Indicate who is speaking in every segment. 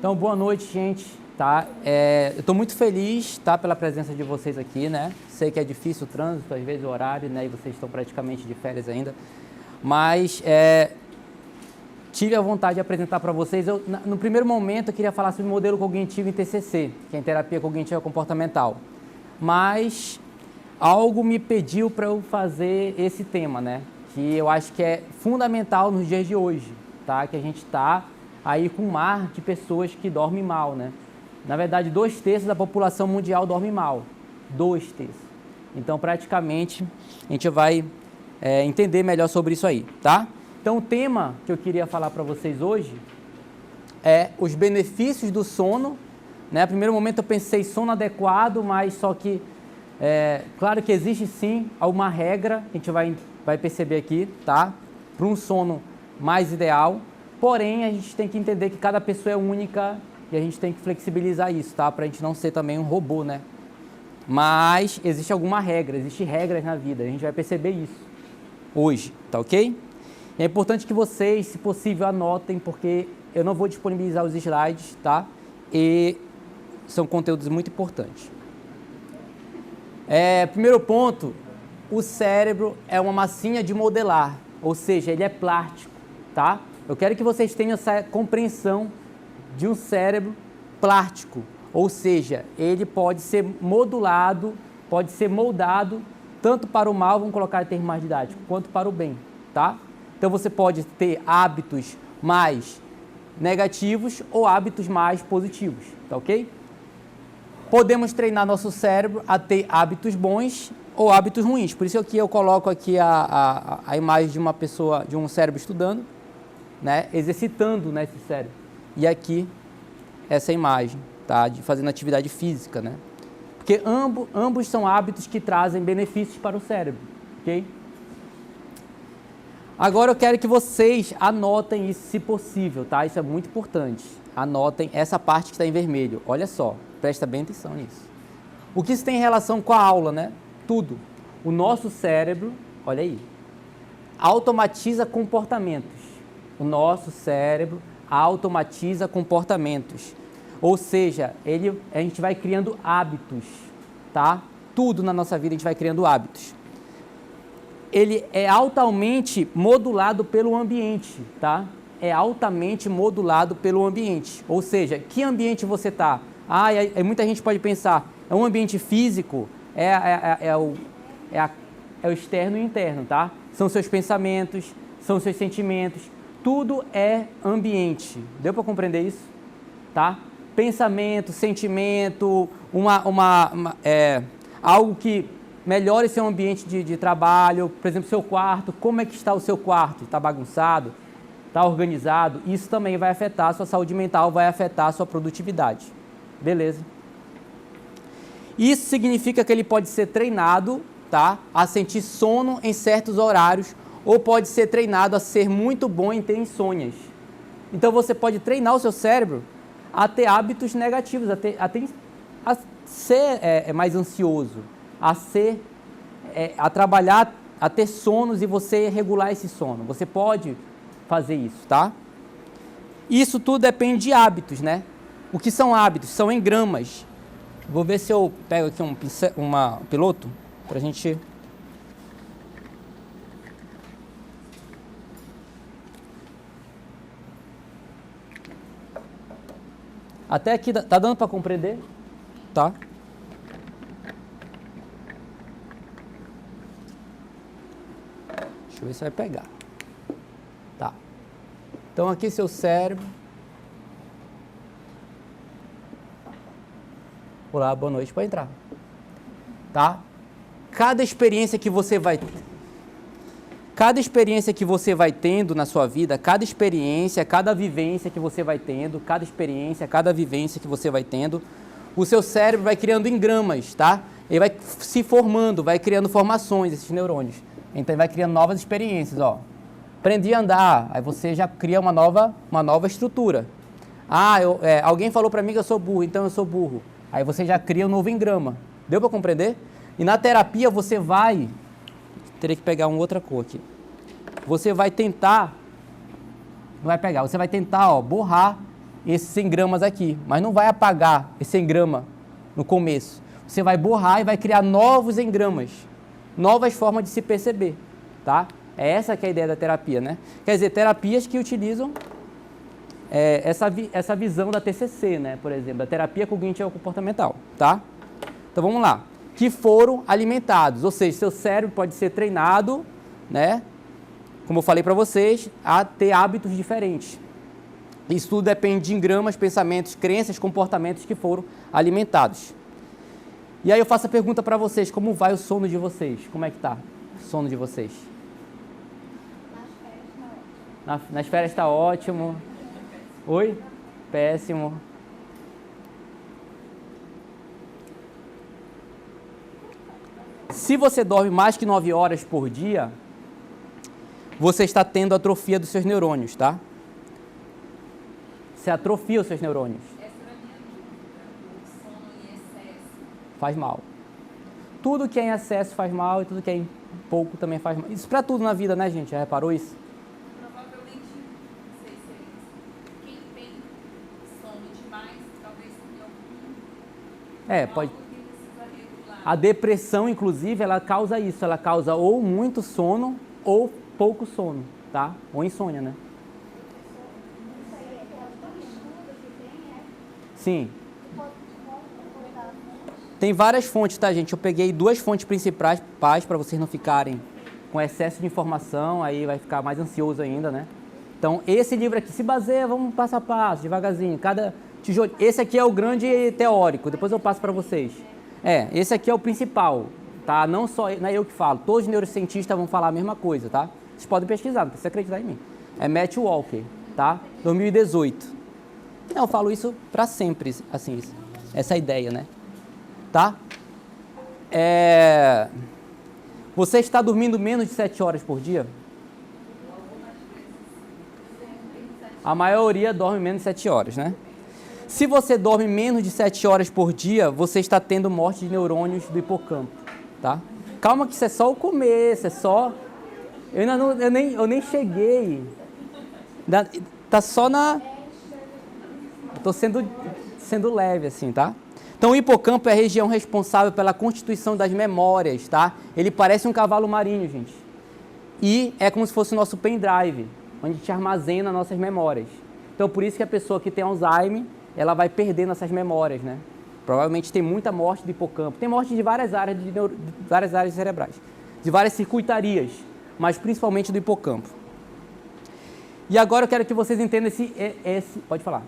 Speaker 1: Então, boa noite, gente, tá? Eu estou muito feliz, tá, pela presença de vocês aqui, né? Sei que é difícil o trânsito, às vezes o horário, né? E vocês estão praticamente de férias ainda. Mas tive a vontade de apresentar para vocês. No primeiro momento, eu queria falar sobre o modelo cognitivo em TCC, que é em terapia cognitiva comportamental. Mas algo me pediu para eu fazer esse tema, né? Que eu acho que é fundamental nos dias de hoje, tá? Que a gente está aí com um mar de pessoas que dormem mal, né? Na verdade, 2/3 da população mundial dorme mal. 2/3. Então, praticamente, a gente vai entender melhor sobre isso aí, tá? Então, o tema que eu queria falar para vocês hoje é os benefícios do sono, né? No primeiro momento eu pensei sono adequado, mas só que, claro que existe sim alguma regra, a gente vai perceber aqui, tá? Para um sono mais ideal. Porém, a gente tem que entender que cada pessoa é única e a gente tem que flexibilizar isso, tá? Para a gente não ser também um robô, né? Mas existe alguma regra, existem regras na vida, a gente vai perceber isso hoje, tá ok? É importante que vocês, se possível, anotem, porque eu não vou disponibilizar os slides, tá? E são conteúdos muito importantes. Primeiro ponto, o cérebro é uma massinha de modelar, ou seja, ele é plástico, tá? Eu quero que vocês tenham essa compreensão de um cérebro plástico, ou seja, ele pode ser modulado, pode ser moldado tanto para o mal, vamos colocar em termos mais didáticos, quanto para o bem, tá? Então você pode ter hábitos mais negativos ou hábitos mais positivos, tá ok? Podemos treinar nosso cérebro a ter hábitos bons ou hábitos ruins, por isso que eu coloco aqui a imagem de uma pessoa, de um cérebro estudando, né, exercitando, né, esse cérebro. E aqui, essa imagem, tá, de fazendo atividade física, né? Porque ambos são hábitos que trazem benefícios para o cérebro, ok? Agora eu quero que vocês anotem isso, se possível, tá? Isso é muito importante. Anotem essa parte que está em vermelho. Olha só, presta bem atenção nisso. O que isso tem relação com a aula, né? Tudo. O nosso cérebro, olha aí, automatiza comportamentos. O nosso cérebro automatiza comportamentos. Ou seja, a gente vai criando hábitos, tá? Tudo na nossa vida a gente vai criando hábitos. Ele é altamente modulado pelo ambiente, tá? É altamente modulado pelo ambiente. Ou seja, que ambiente você está? Muita gente pode pensar, é um ambiente físico, é o externo e o interno, tá? São seus pensamentos, são seus sentimentos, tudo é ambiente. Deu para compreender isso? Tá? Pensamento, sentimento, algo que melhore seu ambiente de trabalho, por exemplo, seu quarto, como é que está o seu quarto? Está bagunçado? Está organizado? Isso também vai afetar a sua saúde mental, vai afetar a sua produtividade. Beleza? Isso significa que ele pode ser treinado, tá, a sentir sono em certos horários, ou pode ser treinado a ser muito bom em ter insônias. Então você pode treinar o seu cérebro a ter hábitos negativos, a ser mais ansioso, a trabalhar, a ter sonos e você regular esse sono. Você pode fazer isso, tá? Isso tudo depende de hábitos, né? O que são hábitos? São em gramas. Vou ver se eu pego aqui um piloto para a gente... Até aqui, tá dando para compreender? Tá? Deixa eu ver se vai pegar. Tá. Então, aqui seu cérebro. Olá, boa noite, pode entrar. Tá? Cada experiência que você vai tendo na sua vida, cada experiência, cada vivência que você vai tendo, o seu cérebro vai criando em gramas, tá? Ele vai se formando, vai criando formações, esses neurônios. Então, ele vai criando novas experiências, ó. Aprendi a andar, aí você já cria uma nova estrutura. Alguém falou para mim que eu sou burro, então eu sou burro. Aí você já cria um novo engrama. Deu para compreender? E na terapia você vai... Teria que pegar uma outra cor aqui. Você vai tentar... Não vai pegar, você vai tentar, ó, borrar esses 100 gramas aqui, mas não vai apagar esse engrama no começo. Você vai borrar e vai criar novos engramas, novas formas de se perceber, tá? É essa que é a ideia da terapia, né? Quer dizer, terapias que utilizam essa visão da TCC, né? Por exemplo, da terapia cognitivo-comportamental, tá? Então vamos lá. Que foram alimentados, ou seja, seu cérebro pode ser treinado, né? Como eu falei para vocês, a ter hábitos diferentes. Isso tudo depende de engramas, pensamentos, crenças, comportamentos que foram alimentados. E aí eu faço a pergunta para vocês, como vai o sono de vocês? Como é que tá o sono de vocês? Nas férias está ótimo. Oi? Péssimo. Se você dorme mais que 9 horas por dia, você está tendo atrofia dos seus neurônios, tá? Você atrofia os seus neurônios.
Speaker 2: Essa era a minha dúvida. O sono em excesso
Speaker 1: Faz mal. Tudo que é em excesso faz mal e tudo que é em pouco também faz mal. Isso pra tudo na vida, né, gente? Já reparou isso?
Speaker 2: provavelmente, não sei se é isso. Quem tem sono demais, talvez tenha
Speaker 1: Pode.
Speaker 2: algo que precisa regular.
Speaker 1: A depressão, inclusive, ela causa isso. Ela causa ou muito sono ou pouco sono, tá? Ou insônia, né? Sim. Tem várias fontes, tá, gente? Eu peguei 2 fontes principais para vocês não ficarem com excesso de informação, aí vai ficar mais ansioso ainda, né? Então, esse livro aqui se baseia, vamos passo a passo, devagarzinho, cada tijolo. Esse aqui é o grande teórico, depois eu passo para vocês. Esse aqui é o principal, tá? Não é eu que falo, todos os neurocientistas vão falar a mesma coisa, tá? Vocês podem pesquisar, não precisa acreditar em mim. É Matt Walker, tá? 2018. Eu falo isso para sempre, assim, essa ideia, né? Tá? Você está dormindo menos de 7 horas por dia? A maioria dorme menos de 7 horas, né? Se você dorme menos de 7 horas por dia, você está tendo morte de neurônios do hipocampo, tá? Calma que isso é só o começo, é só... Eu nem cheguei. Tá só na... Estou sendo leve assim, tá? Então o hipocampo é a região responsável pela constituição das memórias, tá? Ele parece um cavalo marinho, gente. E é como se fosse o nosso pendrive, onde a gente armazena nossas memórias. Então por isso que a pessoa que tem Alzheimer, ela vai perdendo essas memórias, né? Provavelmente tem muita morte do hipocampo. Tem morte de várias áreas, de várias áreas cerebrais, de várias circuitarias, mas principalmente do hipocampo. E agora eu quero que vocês entendam esse... Pode falar.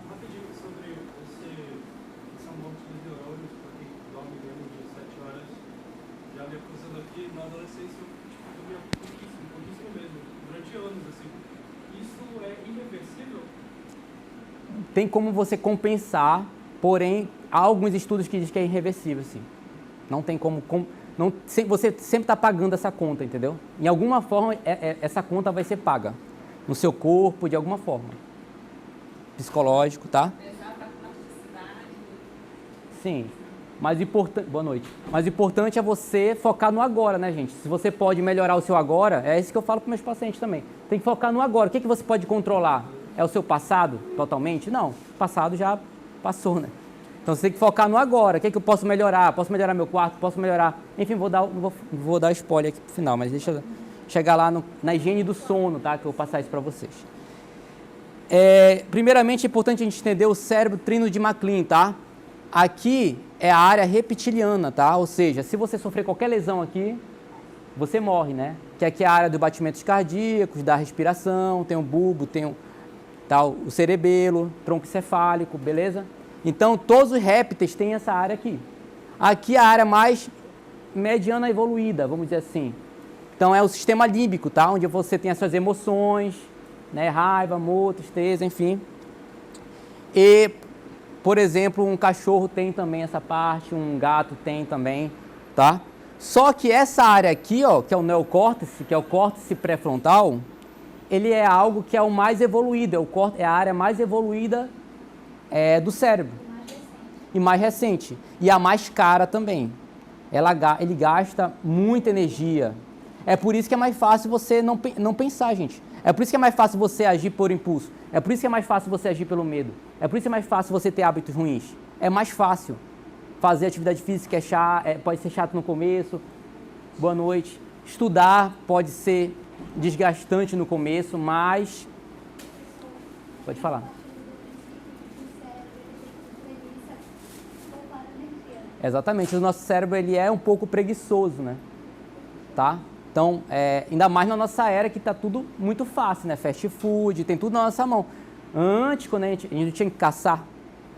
Speaker 1: Tem como você compensar, porém, há alguns estudos que dizem que é irreversível, sim. Não tem como... você sempre está pagando essa conta, entendeu? Em alguma forma, essa conta vai ser paga. No seu corpo, de alguma forma. Psicológico, tá? Sim. Mas importante... Boa noite. Mas o importante é você focar no agora, né, gente? Se você pode melhorar o seu agora, é isso que eu falo para meus pacientes também. Tem que focar no agora. O que você pode controlar? É o seu passado totalmente? Não, o passado já passou, né? Então você tem que focar no agora. O que eu posso melhorar? Posso melhorar meu quarto? Posso melhorar... Enfim, vou dar spoiler aqui pro final, mas deixa eu chegar lá na higiene do sono, tá? Que eu vou passar isso para vocês. Primeiramente, é importante a gente entender o cérebro trino de MacLean, tá? Aqui é a área reptiliana, tá? Ou seja, se você sofrer qualquer lesão aqui, você morre, né? Que aqui é a área dos batimentos cardíacos, da respiração, tem o bulbo, tem o cerebelo, tronco encefálico, beleza? Então, todos os répteis têm essa área aqui. Aqui é a área mais mediana evoluída, vamos dizer assim. Então, é o sistema límbico, tá? Onde você tem as suas emoções, né? Raiva, amor, tristeza, enfim. E, por exemplo, um cachorro tem também essa parte, um gato tem também, tá? Só que essa área aqui, ó, que é o neocórtex, que é o córtex pré-frontal, ele é algo que é o mais evoluído, é a área mais evoluída do cérebro. E mais recente. E a mais cara também. Ele gasta muita energia. É por isso que é mais fácil você não pensar, gente. É por isso que é mais fácil você agir por impulso. É por isso que é mais fácil você agir pelo medo. É por isso que é mais fácil você ter hábitos ruins. É mais fácil fazer atividade física, pode ser chato no começo. Boa noite. Estudar pode ser desgastante no começo, mas... Pode falar. Exatamente. O nosso cérebro ele é um pouco preguiçoso, né? Tá? Então, ainda mais na nossa era que está tudo muito fácil, né? Fast food, tem tudo na nossa mão. Antes, quando a gente tinha que caçar,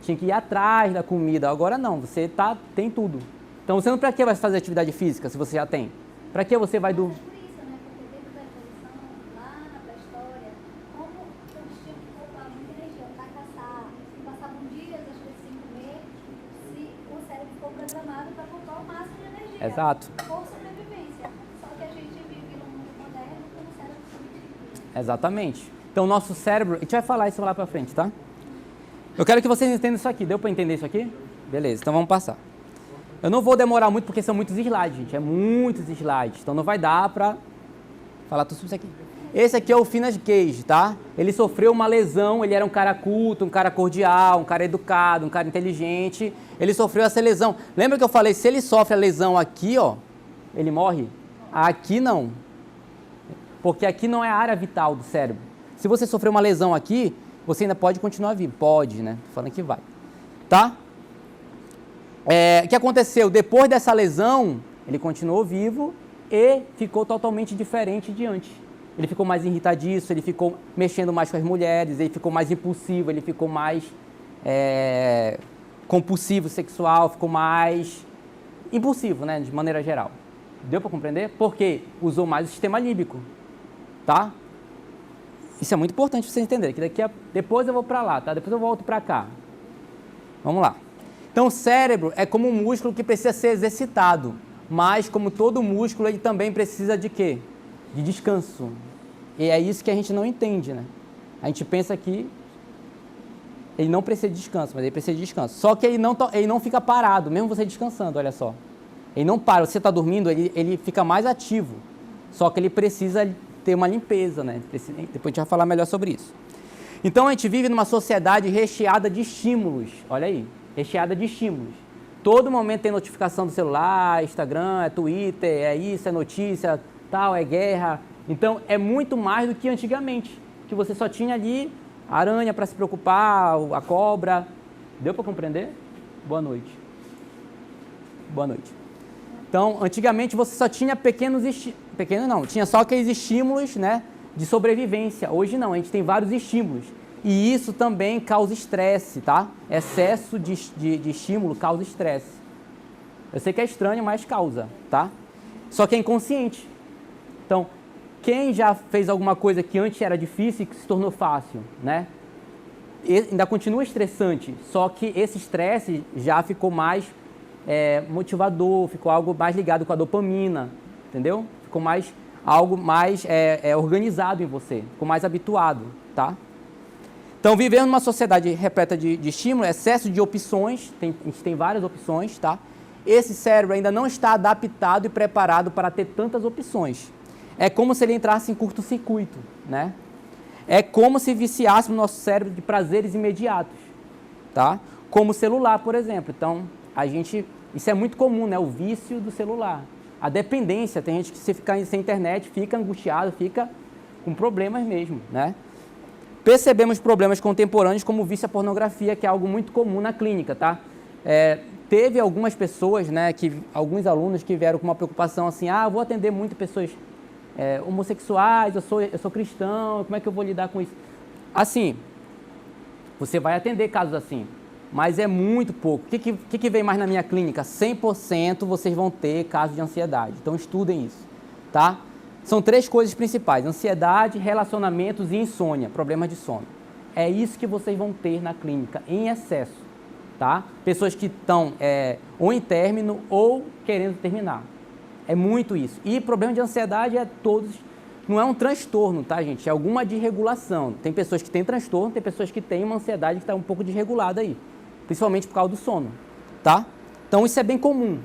Speaker 1: tinha que ir atrás da comida. Agora não, você tem tudo. Então, você não para que vai fazer atividade física se você já tem? Para que você vai do...
Speaker 3: Por isso, né? Porque dentro da evolução, lá na pré-história, como eles tinham que poupar muita energia para caçar, e passavam dias, às vezes, sem comer, se o cérebro ficou programado para poupar o máximo de energia.
Speaker 1: Exato.
Speaker 3: Por sobrevivência. Só que a gente vive num mundo moderno com o cérebro substituído.
Speaker 1: Exatamente. Então, o nosso cérebro... A gente vai falar isso lá para frente, tá? Eu quero que vocês entendam isso aqui. Deu para entender isso aqui? Beleza, então vamos passar. Eu não vou demorar muito porque são muitos slides, gente. É muitos slides. Então não vai dar para falar tudo sobre isso aqui. Esse aqui é o Phineas Gage, tá? Ele sofreu uma lesão, ele era um cara culto, um cara cordial, um cara educado, um cara inteligente. Ele sofreu essa lesão. Lembra que eu falei, se ele sofre a lesão aqui, ó, ele morre? Aqui não. Porque aqui não é a área vital do cérebro. Se você sofreu uma lesão aqui, você ainda pode continuar vivo. Pode, né? Tô falando que vai. Tá? O que aconteceu? Depois dessa lesão, ele continuou vivo e ficou totalmente diferente de antes. Ele ficou mais irritadiço, ele ficou mexendo mais com as mulheres, ele ficou mais impulsivo, ele ficou mais compulsivo sexual, ficou mais impulsivo, né, de maneira geral. Deu para compreender? Porque usou mais o sistema límbico, tá? Isso é muito importante você entender, que depois eu vou para lá, tá? Depois eu volto para cá. Vamos lá. Então, o cérebro é como um músculo que precisa ser exercitado, mas, como todo músculo, ele também precisa de quê? De descanso. E é isso que a gente não entende, né? A gente pensa que ele não precisa de descanso, mas ele precisa de descanso. Só que ele não fica parado, mesmo você descansando, olha só. Ele não para, você está dormindo, ele fica mais ativo. Só que ele precisa ter uma limpeza, né? Depois a gente vai falar melhor sobre isso. Então, a gente vive numa sociedade recheada de estímulos, olha aí. Recheada de estímulos. Todo momento tem notificação do celular, Instagram, é Twitter, é isso, é notícia, tal, é guerra. Então, é muito mais do que antigamente, que você só tinha ali a aranha para se preocupar, a cobra. Deu para compreender? Boa noite. Boa noite. Então, antigamente você só tinha tinha só aqueles estímulos, né, de sobrevivência. Hoje não, a gente tem vários estímulos. E isso também causa estresse, tá? Excesso de estímulo causa estresse. Eu sei que é estranho, mas causa, tá? Só que é inconsciente. Então, quem já fez alguma coisa que antes era difícil e que se tornou fácil, né? Ainda continua estressante, só que esse estresse já ficou mais motivador, ficou algo mais ligado com a dopamina, entendeu? Ficou algo mais organizado em você, ficou mais habituado, tá? Então, vivendo numa sociedade repleta de estímulo, excesso de opções, a gente tem várias opções, tá? Esse cérebro ainda não está adaptado e preparado para ter tantas opções. É como se ele entrasse em curto-circuito, né? É como se viciássemos o nosso cérebro de prazeres imediatos, tá? Como o celular, por exemplo. Então, isso é muito comum, né? O vício do celular. A dependência, tem gente que se ficar sem internet, fica angustiado, fica com problemas mesmo, né? Percebemos problemas contemporâneos como o vício à pornografia, que é algo muito comum na clínica, tá? Teve algumas pessoas, né, alguns alunos que vieram com uma preocupação assim, eu vou atender muito pessoas homossexuais, eu sou cristão, como é que eu vou lidar com isso? Assim, você vai atender casos assim, mas é muito pouco. O que vem mais na minha clínica? 100% vocês vão ter casos de ansiedade, então estudem isso, tá? São 3 coisas principais: ansiedade, relacionamentos e insônia, problemas de sono. É isso que vocês vão ter na clínica, em excesso, tá? Pessoas que estão ou em término ou querendo terminar. É muito isso. E problema de ansiedade não é um transtorno, tá, gente? É alguma desregulação. Tem pessoas que têm transtorno, tem pessoas que têm uma ansiedade que está um pouco desregulada aí, principalmente por causa do sono, tá? Então isso é bem comum.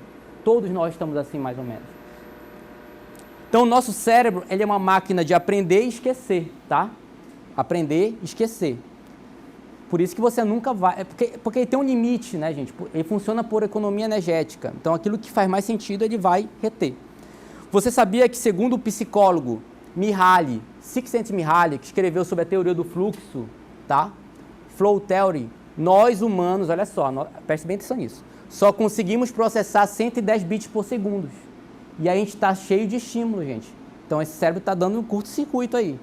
Speaker 1: Todos nós estamos assim, mais ou menos. Então, o nosso cérebro, ele é uma máquina de aprender e esquecer, tá? Aprender e esquecer. Por isso que você nunca vai... Porque ele tem um limite, né, gente? Ele funciona por economia energética. Então, aquilo que faz mais sentido, ele vai reter. Você sabia que, segundo o psicólogo Mihaly, Csikszentmihalyi, que escreveu sobre a teoria do fluxo, tá? Flow Theory, nós humanos, olha só, preste bem atenção nisso, só conseguimos processar 110 bits por segundo. E aí a gente está cheio de estímulo, gente. Então esse cérebro está dando um curto-circuito aí.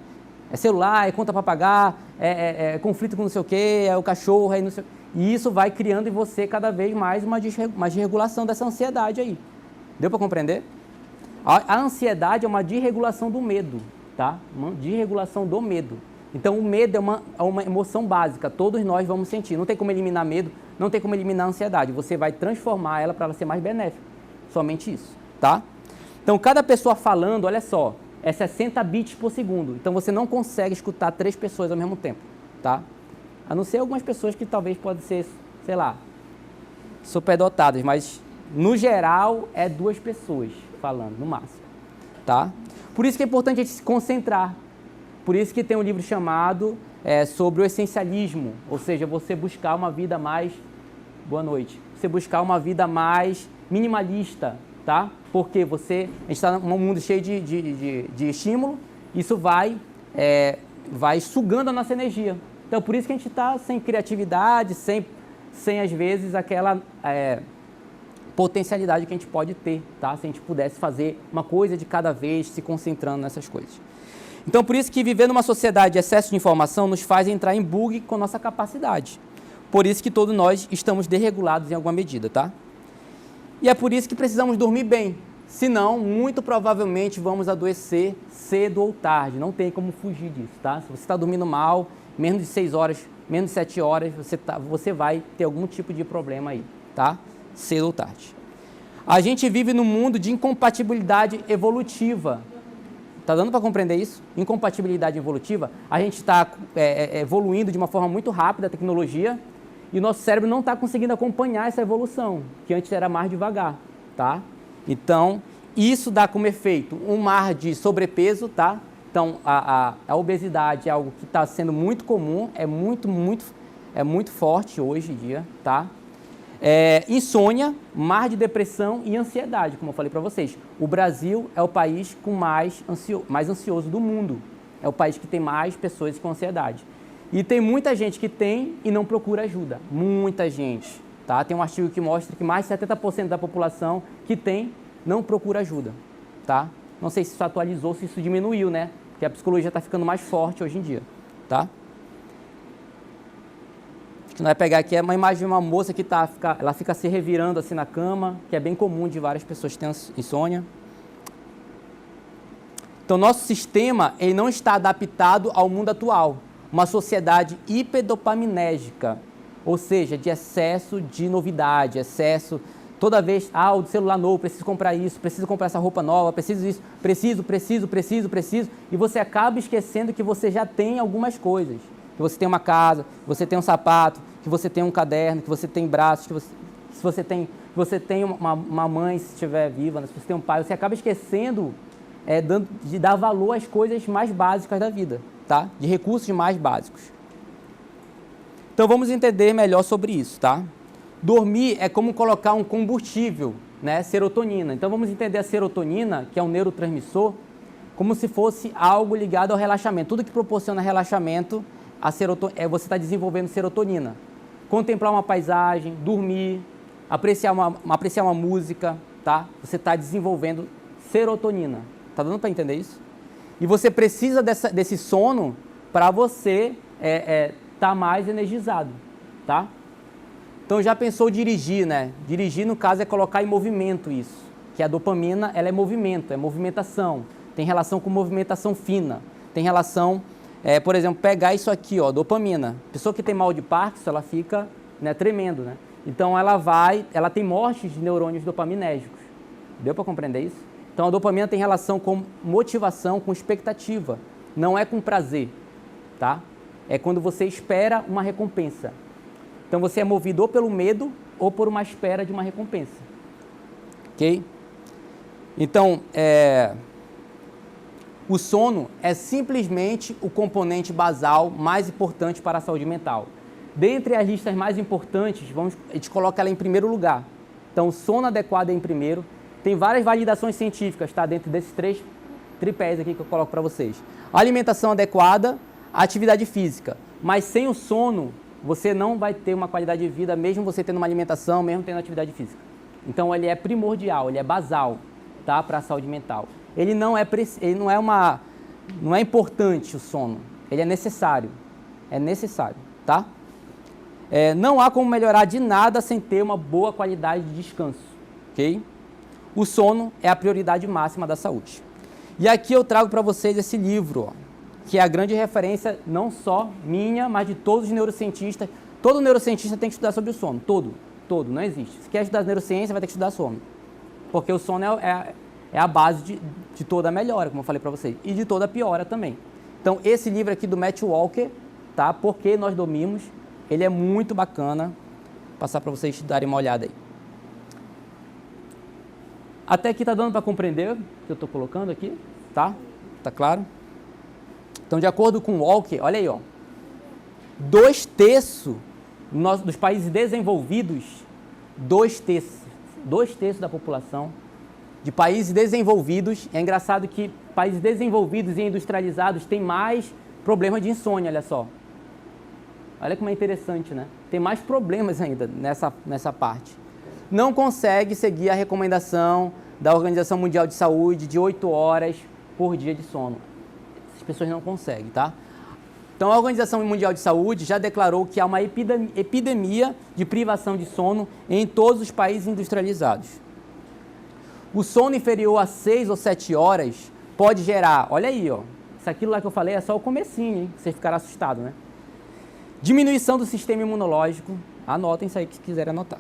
Speaker 1: É celular, é conta para pagar, é conflito com não sei o quê, é o cachorro, é não sei... E isso vai criando em você cada vez mais uma desregulação dessa ansiedade aí. Deu para compreender? A ansiedade é uma desregulação do medo, tá? Uma desregulação do medo. Então o medo é uma emoção básica, todos nós vamos sentir. Não tem como eliminar medo, não tem como eliminar a ansiedade. Você vai transformar ela para ela ser mais benéfica. Somente isso, tá? Então cada pessoa falando, olha só, é 60 bits por segundo. Então você não consegue escutar 3 pessoas ao mesmo tempo, tá? A não ser algumas pessoas que talvez podem ser, sei lá, superdotadas, mas no geral é 2 pessoas falando, no máximo, tá? Por isso que é importante a gente se concentrar. Por isso que tem um livro chamado sobre o essencialismo, ou seja, você buscar uma vida mais... Boa noite. Você buscar uma vida mais minimalista, tá? Porque a gente está num mundo cheio de estímulo, isso vai sugando a nossa energia. Então, por isso que a gente está sem criatividade, sem às vezes, aquela potencialidade que a gente pode ter, tá? Se a gente pudesse fazer uma coisa de cada vez, se concentrando nessas coisas. Então, por isso que viver numa sociedade de excesso de informação nos faz entrar em bug com nossa capacidade. Por isso que todos nós estamos desregulados em alguma medida, tá? E é por isso que precisamos dormir bem. Senão, muito provavelmente, vamos adoecer cedo ou tarde. Não tem como fugir disso, tá? Se você está dormindo mal, menos de 6 horas, menos de 7 horas, você vai ter algum tipo de problema aí, tá? Cedo ou tarde. A gente vive num mundo de incompatibilidade evolutiva. Tá dando para compreender isso? Incompatibilidade evolutiva. A gente está evoluindo de uma forma muito rápida a tecnologia e o nosso cérebro não está conseguindo acompanhar essa evolução, que antes era mais devagar, tá? Então, isso dá como efeito um mar de sobrepeso, tá? Então, a obesidade é algo que está sendo muito comum, é muito forte hoje em dia, tá? Insônia, mar de depressão e ansiedade, como eu falei para vocês. O Brasil é o país com mais ansioso do mundo. É o país que tem mais pessoas com ansiedade. E tem muita gente que tem e não procura ajuda. Muita gente. Tá? Tem um artigo que mostra que mais de 70% da população que tem não procura ajuda. Tá? Não sei se isso atualizou, se isso diminuiu, né? Porque a psicologia está ficando mais forte hoje em dia. Tá? Que nós vai pegar aqui é uma imagem de uma moça que ela fica se revirando assim na cama, que é bem comum de várias pessoas que têm insônia. Então, nosso sistema ele não está adaptado ao mundo atual. Uma sociedade hiperdopaminérgica, ou seja, de excesso de novidade, excesso... Toda vez, o celular novo, preciso comprar isso, preciso comprar essa roupa nova, preciso isso, preciso. E você acaba esquecendo que você já tem algumas coisas. Que você tem uma casa, que você tem um sapato, que você tem um caderno, que você tem braços, que você tem uma mãe, se estiver viva, né? Se você tem um pai, você acaba esquecendo de dar valor às coisas mais básicas da vida, tá? De recursos mais básicos. Então, vamos entender melhor sobre isso, tá? Dormir é como colocar um combustível, né? Serotonina. Então, vamos entender a serotonina, que é um neurotransmissor, como se fosse algo ligado ao relaxamento. Tudo que proporciona relaxamento, você está desenvolvendo serotonina. Contemplar uma paisagem, dormir, apreciar uma música, tá? Você está desenvolvendo serotonina. Tá dando para entender isso? E você precisa desse sono para você estar mais energizado, tá? Então, já pensou dirigir, né? Dirigir, no caso, é colocar em movimento isso. Que a dopamina, ela é movimento, é movimentação. Tem relação com movimentação fina. Tem relação, por exemplo, pegar isso aqui, ó, dopamina. Pessoa que tem mal de Parkinson, ela fica, né, tremendo, né? Então, ela tem morte de neurônios dopaminérgicos. Deu para compreender isso? Então, a dopamina tem relação com motivação, com expectativa. Não é com prazer, tá? É quando você espera uma recompensa. Então, você é movido ou pelo medo ou por uma espera de uma recompensa. Ok? Então, O sono é simplesmente o componente basal mais importante para a saúde mental. Dentre as listas mais importantes, a gente coloca ela em primeiro lugar. Então, o sono adequado é em primeiro. Tem várias validações científicas, tá? Dentro desses 3 tripés aqui que eu coloco para vocês. A alimentação adequada, a atividade física. Mas sem o sono, você não vai ter uma qualidade de vida, mesmo você tendo uma alimentação, mesmo tendo atividade física. Então, ele é primordial, ele é basal, tá? Para a saúde mental. Ele não é importante o sono, ele é necessário. É necessário, tá? Não há como melhorar de nada sem ter uma boa qualidade de descanso, ok? O sono é a prioridade máxima da saúde. E aqui eu trago para vocês esse livro, ó, que é a grande referência não só minha, mas de todos os neurocientistas. Todo neurocientista tem que estudar sobre o sono, todo, não existe. Se quer estudar neurociência, vai ter que estudar sono, porque o sono é a base de toda a melhora, como eu falei para vocês, e de toda a piora também. Então, esse livro aqui do Matt Walker, tá? Por que nós dormimos, ele é muito bacana, vou passar para vocês darem uma olhada aí. Até aqui tá dando para compreender o que eu estou colocando aqui, tá? Tá claro? Então, de acordo com Walker, olha aí, ó, 2/3 dos países desenvolvidos, 2/3 da população de países desenvolvidos. É engraçado que países desenvolvidos e industrializados têm mais problemas de insônia, olha só. Olha como é interessante, né? Tem mais problemas ainda nessa parte. Não consegue seguir a recomendação da Organização Mundial de Saúde de 8 horas por dia de sono. As pessoas não conseguem, tá? Então, a Organização Mundial de Saúde já declarou que há uma epidemia de privação de sono em todos os países industrializados. O sono inferior a 6 ou 7 horas pode gerar, olha aí, ó, isso aquilo lá que eu falei é só o comecinho, hein? Vocês ficaram assustados, né? Diminuição do sistema imunológico, anotem isso aí que quiserem anotar.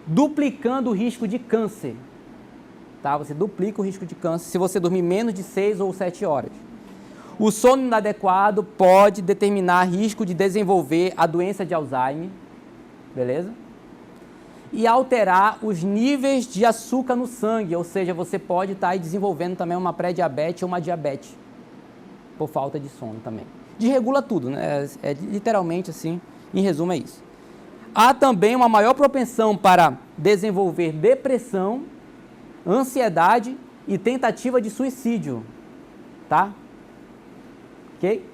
Speaker 1: Duplicando o risco de câncer, tá? Você duplica o risco de câncer se você dormir menos de 6 ou 7 horas. O sono inadequado pode determinar risco de desenvolver a doença de Alzheimer, beleza? E alterar os níveis de açúcar no sangue, ou seja, você pode estar aí desenvolvendo também uma pré-diabetes ou uma diabetes, por falta de sono também. Desregula tudo, né? Literalmente assim, em resumo é isso. Há também uma maior propensão para desenvolver depressão, ansiedade e tentativa de suicídio, tá? Ok?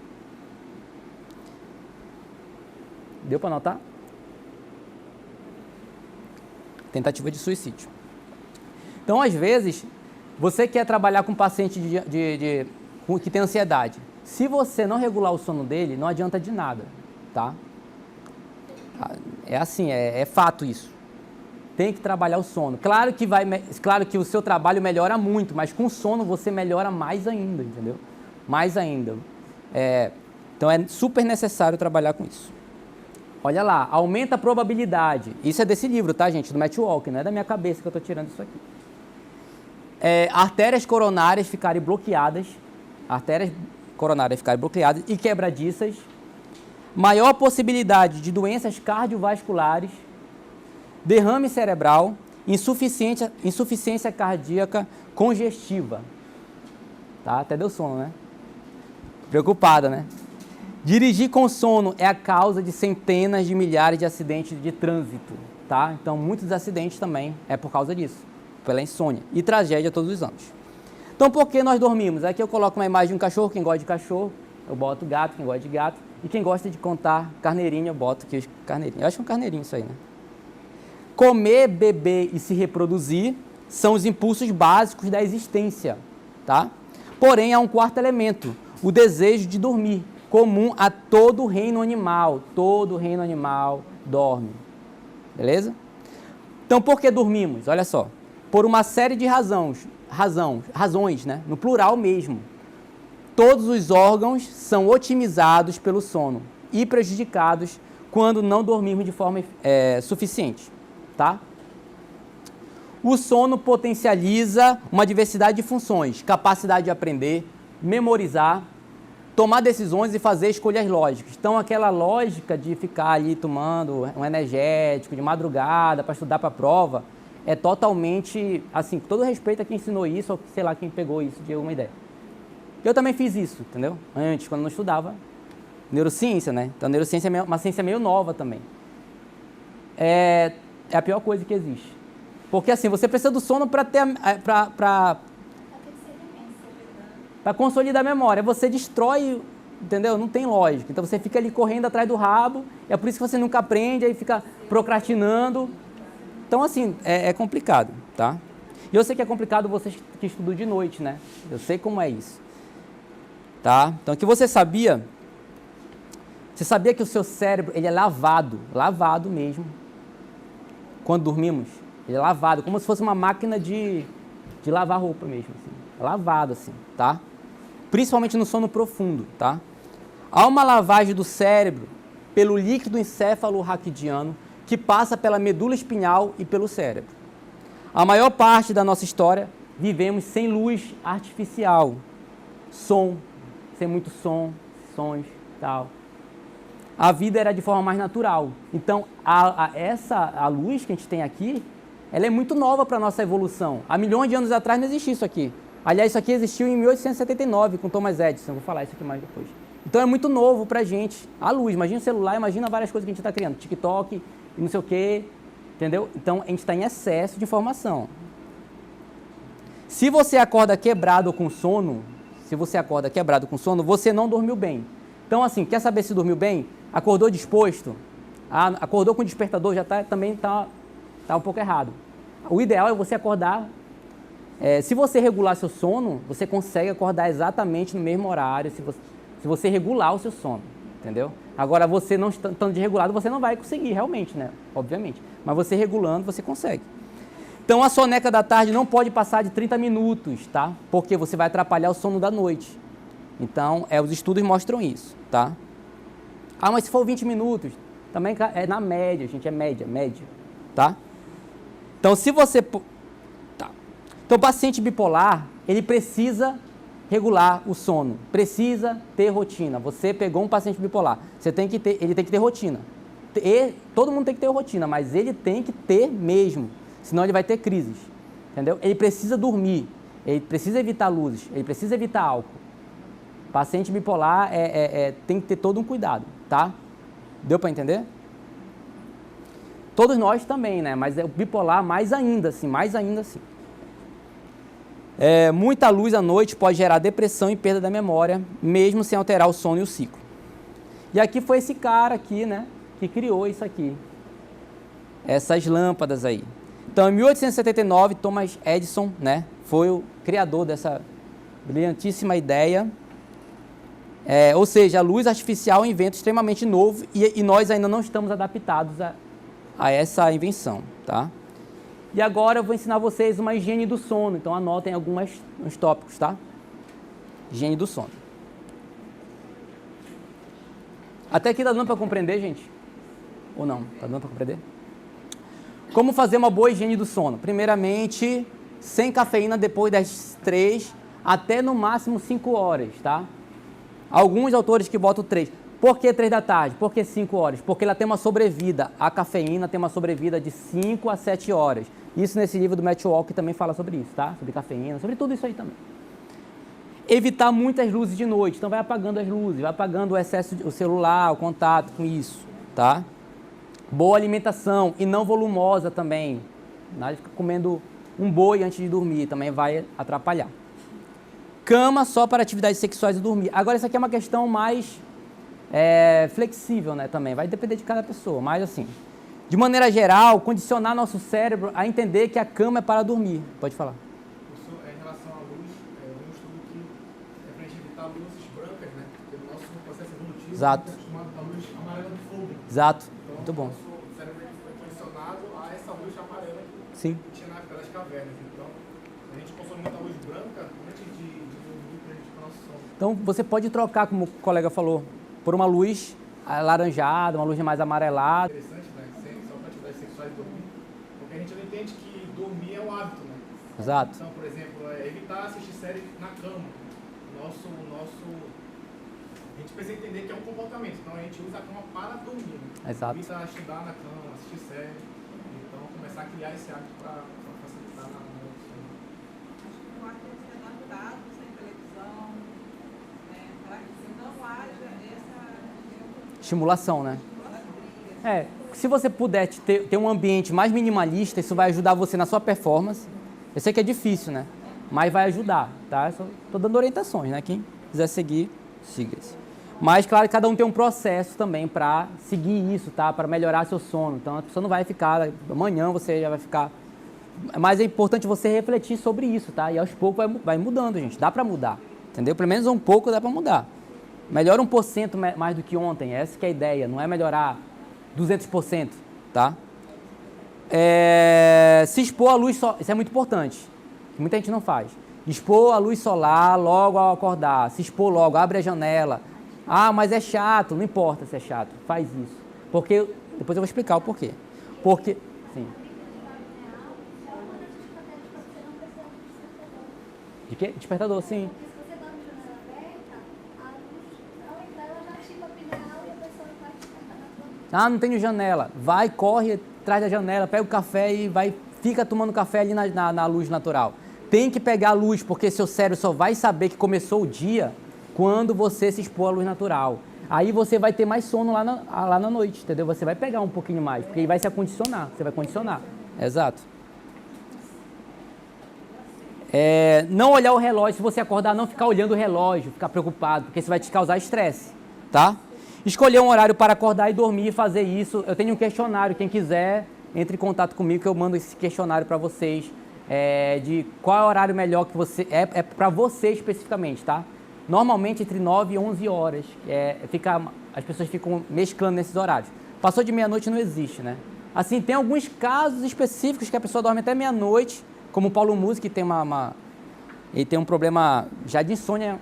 Speaker 1: Deu para notar? Tentativa de suicídio. Então, às vezes, você quer trabalhar com um paciente que tem ansiedade. Se você não regular o sono dele, não adianta de nada, tá? É assim, é fato isso. Tem que trabalhar o sono. Claro que o seu trabalho melhora muito, mas com sono você melhora mais ainda, entendeu? Mais ainda. Então é super necessário trabalhar com isso. Olha lá, aumenta a probabilidade. Isso é desse livro, tá, gente? Do Matt Walker, não é da minha cabeça que eu estou tirando isso aqui. Artérias coronárias ficarem bloqueadas. Artérias coronárias ficarem bloqueadas e quebradiças. Maior possibilidade de doenças cardiovasculares, derrame cerebral, insuficiência cardíaca congestiva. Tá? Até deu sono, né? Preocupada, né? Dirigir com sono é a causa de centenas de milhares de acidentes de trânsito, tá? Então, muitos acidentes também é por causa disso, pela insônia e tragédia todos os anos. Então, por que nós dormimos? Aqui eu coloco uma imagem de um cachorro, quem gosta de cachorro, eu boto gato, quem gosta de gato, e quem gosta de contar carneirinho, eu boto aqui os carneirinhos. Eu acho um carneirinho isso aí, né? Comer, beber e se reproduzir são os impulsos básicos da existência, tá? Porém, há um quarto elemento, o desejo de dormir, comum a todo o reino animal. Todo o reino animal dorme. Beleza? Então, por que dormimos? Olha só. Por uma série de razões, né? No plural mesmo. Todos os órgãos são otimizados pelo sono e prejudicados quando não dormirmos de forma suficiente. Tá? O sono potencializa uma diversidade de funções, capacidade de aprender, memorizar, tomar decisões e fazer escolhas lógicas. Então, aquela lógica de ficar ali tomando um energético de madrugada para estudar para a prova é totalmente, assim, com todo respeito a quem ensinou isso ou sei lá quem pegou isso de alguma ideia. Eu também fiz isso, entendeu? Antes, quando não estudava neurociência, né? Então, neurociência é uma ciência meio nova também. É a pior coisa que existe. Porque, assim, você precisa do sono para consolidar a memória. Você destrói, entendeu? Não tem lógica. Então, você fica ali correndo atrás do rabo, é por isso que você nunca aprende, aí fica procrastinando. Então, assim, é complicado, tá? E eu sei que é complicado você que estuda de noite, né? Eu sei como é isso. Tá? Então, o que você sabia que o seu cérebro, ele é lavado mesmo, quando dormimos? Ele é lavado, como se fosse uma máquina de lavar roupa mesmo, assim. É lavado, assim, tá? Principalmente no sono profundo, tá? Há uma lavagem do cérebro pelo líquido encéfalo raquidiano que passa pela medula espinhal e pelo cérebro. A maior parte da nossa história vivemos sem luz artificial, sem muito sons, tal. A vida era de forma mais natural. Então, a luz que a gente tem aqui, ela é muito nova para a nossa evolução. Há milhões de anos atrás não existia isso aqui. Aliás, isso aqui existiu em 1879 com Thomas Edison. Vou falar isso aqui mais depois. Então, é muito novo para a gente. A luz, imagina o celular, imagina várias coisas que a gente está criando. TikTok e não sei o quê. Entendeu? Então, a gente está em excesso de informação. Se você acorda quebrado com sono, você não dormiu bem. Então, assim, quer saber se dormiu bem? Acordou disposto? Acordou com o despertador, também está um pouco errado. O ideal é você acordar. Se você regular seu sono, você consegue acordar exatamente no mesmo horário, se você regular o seu sono, entendeu? Agora, você não estando desregulado, você não vai conseguir realmente, né? Obviamente. Mas você regulando, você consegue. Então, a soneca da tarde não pode passar de 30 minutos, tá? Porque você vai atrapalhar o sono da noite. Então, os estudos mostram isso, tá? Mas se for 20 minutos, também é na média, gente, é média, tá? Então, se você... Tá. Então, o paciente bipolar, ele precisa regular o sono, precisa ter rotina. Você pegou um paciente bipolar, ele tem que ter rotina. Todo mundo tem que ter rotina, mas ele tem que ter mesmo, senão ele vai ter crises, entendeu? Ele precisa dormir, ele precisa evitar luzes, ele precisa evitar álcool. Paciente bipolar tem que ter todo um cuidado, tá? Deu para entender? Todos nós também, né? Mas o bipolar mais ainda assim. Muita luz à noite pode gerar depressão e perda da memória, mesmo sem alterar o sono e o ciclo. E aqui foi esse cara aqui, né? Que criou isso aqui. Essas lâmpadas aí. Então, em 1879, Thomas Edison, né? Foi o criador dessa brilhantíssima ideia. Ou seja, a luz artificial é um invento extremamente novo e nós ainda não estamos adaptados a essa invenção, tá? E agora eu vou ensinar vocês uma higiene do sono. Então, anotem uns tópicos, tá? Higiene do sono. Até aqui tá dando para compreender, gente? Ou não? Tá dando para compreender? Como fazer uma boa higiene do sono? Primeiramente, sem cafeína depois das 3 até no máximo 5 horas, tá? Alguns autores que botam 3. Por que 3 da tarde? Por que 5 horas? Porque ela tem uma sobrevida. A cafeína tem uma sobrevida de 5 a 7 horas. Isso nesse livro do Matt Walker também fala sobre isso, tá? Sobre cafeína, sobre tudo isso aí também. Evitar muitas luzes de noite. Então, vai apagando as luzes, vai apagando o excesso do celular, o contato com isso, tá? Boa alimentação e não volumosa também. Nada de ficar comendo um boi antes de dormir, também vai atrapalhar. Cama só para atividades sexuais e dormir. Agora, isso aqui é uma questão mais flexível, né, também. Vai depender de cada pessoa, mas assim, de maneira geral, condicionar nosso cérebro a entender que a cama é para dormir. Pode falar.
Speaker 4: Em relação à luz, um estudo que é para a gente evitar luzes brancas, né? Porque o nosso processo evolutivo é acostumado com a luz amarela do fogo.
Speaker 1: Exato.
Speaker 4: Então,
Speaker 1: muito bom.
Speaker 4: O cérebro foi condicionado a essa luz amarela
Speaker 1: Sim.
Speaker 4: que tinha na época das cavernas. Então, a gente consome muita luz branca antes de dormir para a gente ter nosso sono.
Speaker 1: Então, você pode trocar, como o colega falou, por uma luz alaranjada, uma luz mais amarelada.
Speaker 4: Interessante, né? Só para atividades sexuais dormir. Porque a gente não entende que dormir é um hábito, né?
Speaker 1: Exato.
Speaker 4: Então, por exemplo, evitar assistir série na cama. A gente precisa entender que é um comportamento. Então, a gente usa a cama para dormir. Né?
Speaker 1: Exato.
Speaker 4: Evita estudar na cama, assistir série. Então, começar a criar esse hábito para facilitar na sono.
Speaker 2: Acho que eu acho que você é adaptado, sem televisão,
Speaker 1: Estimulação, né? Se você puder ter um ambiente mais minimalista, isso vai ajudar você na sua performance. Eu sei que é difícil, né? Mas vai ajudar, tá? Só tô dando orientações, né? Quem quiser seguir, siga-se. Mas, claro, cada um tem um processo também para seguir isso, tá? Para melhorar seu sono. Então, a pessoa não vai ficar... Amanhã você já vai ficar... Mas é importante você refletir sobre isso, tá? E aos poucos vai mudando, gente. Dá para mudar, entendeu? Pelo menos um pouco dá para mudar. Melhora 1% mais do que ontem. Essa que é a ideia. Não é melhorar 200%, tá? Se expor à luz solar... Isso é muito importante. Que muita gente não faz. Expor à luz solar logo ao acordar. Se expor logo. Abre a janela. Ah, mas é chato. Não importa se é chato. Faz isso. Porque... Depois eu vou explicar o porquê. Porque... Sim. De quê? Despertador, sim.
Speaker 3: Porque se você dorme de janela aberta, a luz, ao entrar, ela já ativa a pineal e a pessoa vai despertar na sua.
Speaker 1: Ah, não tenho janela. Vai, corre atrás da janela, pega o café e fica tomando café ali na luz natural. Tem que pegar a luz, porque seu cérebro só vai saber que começou o dia quando você se expor à luz natural. Aí você vai ter mais sono lá na noite, entendeu? Você vai pegar um pouquinho mais, porque aí vai se acondicionar. Você vai condicionar. Exato. Não olhar o relógio, se você acordar, não ficar olhando o relógio, ficar preocupado, porque isso vai te causar estresse, tá? Escolher um horário para acordar e dormir e fazer isso. Eu tenho um questionário, quem quiser, entre em contato comigo que eu mando esse questionário para vocês, de qual é o horário melhor que você... É para você especificamente, tá? Normalmente entre 9 e 11 horas, as pessoas ficam mesclando nesses horários. Passou de meia-noite não existe, né? Assim, tem alguns casos específicos que a pessoa dorme até meia-noite, como o Paulo Musi, que tem ele tem um problema já de insônia,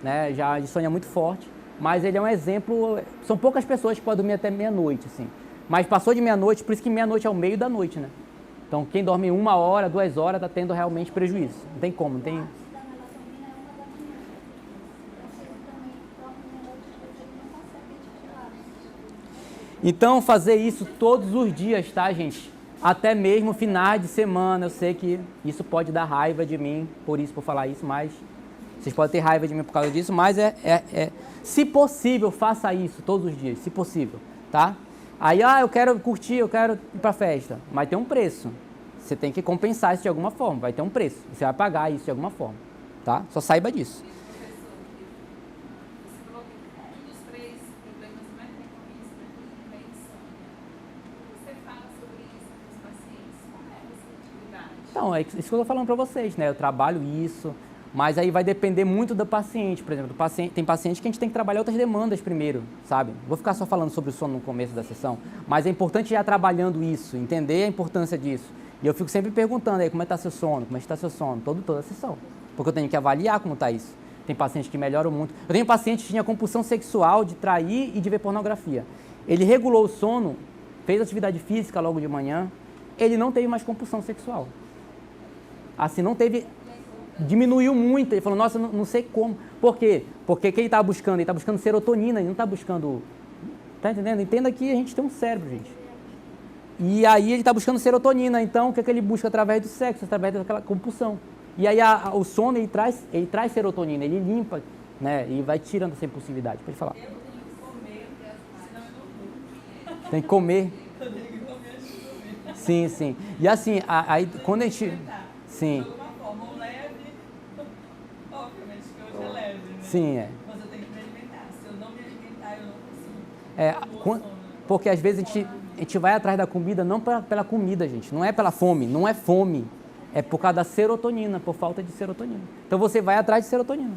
Speaker 1: né? Já de insônia muito forte, mas ele é um exemplo, são poucas pessoas que podem dormir até meia-noite, assim. Mas passou de meia-noite, por isso que meia-noite é o meio da noite, né? Então, quem dorme 1 hora, 2 horas, está tendo realmente prejuízo. Não tem como, não tem... Então, fazer isso todos os dias, tá, gente? Até mesmo finais de semana. Eu sei que isso pode dar raiva de mim, por falar isso, mas vocês podem ter raiva de mim por causa disso, mas se possível, faça isso todos os dias, se possível, tá? Aí, eu quero curtir, eu quero ir pra festa, mas tem um preço. Você tem que compensar isso de alguma forma, vai ter um preço. Você vai pagar isso de alguma forma, tá? Só saiba disso. Então, é isso que eu estou falando para vocês, né? Eu trabalho isso, mas aí vai depender muito do paciente. Por exemplo, tem paciente que a gente tem que trabalhar outras demandas primeiro, sabe? Vou ficar só falando sobre o sono no começo da sessão, mas é importante já trabalhando isso, entender a importância disso. E eu fico sempre perguntando aí, como é que está seu sono? Como é que está seu sono? Toda a sessão. Porque eu tenho que avaliar como está isso. Tem pacientes que melhoram muito. Eu tenho paciente que tinha compulsão sexual de trair e de ver pornografia. Ele regulou o sono, fez atividade física logo de manhã, ele não teve mais compulsão sexual. Assim, não teve... Diminuiu muito. Ele falou, nossa, não sei como. Por quê? Porque o que ele está buscando? Ele está buscando serotonina, ele não está buscando... Tá entendendo? Entenda que a gente tem um cérebro, gente. E aí ele está buscando serotonina. Então, o que ele busca através do sexo? Através daquela compulsão. E aí o sono, ele traz serotonina, ele limpa, né? E vai tirando essa impulsividade. Pode falar.
Speaker 2: Eu tenho que comer, senão eu não durmo.
Speaker 1: Tem que comer.
Speaker 2: Eu tenho que comer antes de dormir.
Speaker 1: Sim, sim. E assim, aí quando a gente... Sim.
Speaker 2: De alguma forma, leve, obviamente que hoje é leve, né?
Speaker 1: Sim,
Speaker 2: Mas eu tenho que me alimentar. Se eu não me alimentar, eu não consigo.
Speaker 1: Porque às vezes a gente vai atrás da comida não pela comida, gente. Não é pela fome, não é fome. É por causa da serotonina, por falta de serotonina. Então você vai atrás de serotonina.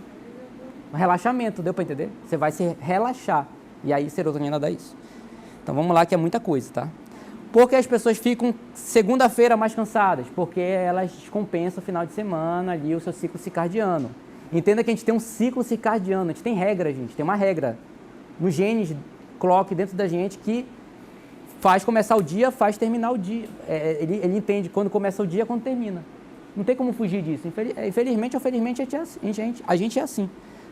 Speaker 1: Relaxamento, deu para entender? Você vai se relaxar. E aí serotonina dá isso. Então vamos lá que é muita coisa, tá? Porque as pessoas ficam segunda-feira mais cansadas, porque elas descompensam o final de semana ali o seu ciclo circadiano. Entenda que a gente tem um ciclo circadiano, a gente tem regra, gente, tem uma regra nos genes clock dentro da gente que faz começar o dia, faz terminar o dia. Ele entende quando começa o dia, quando termina. Não tem como fugir disso. Infelizmente ou felizmente a gente é assim.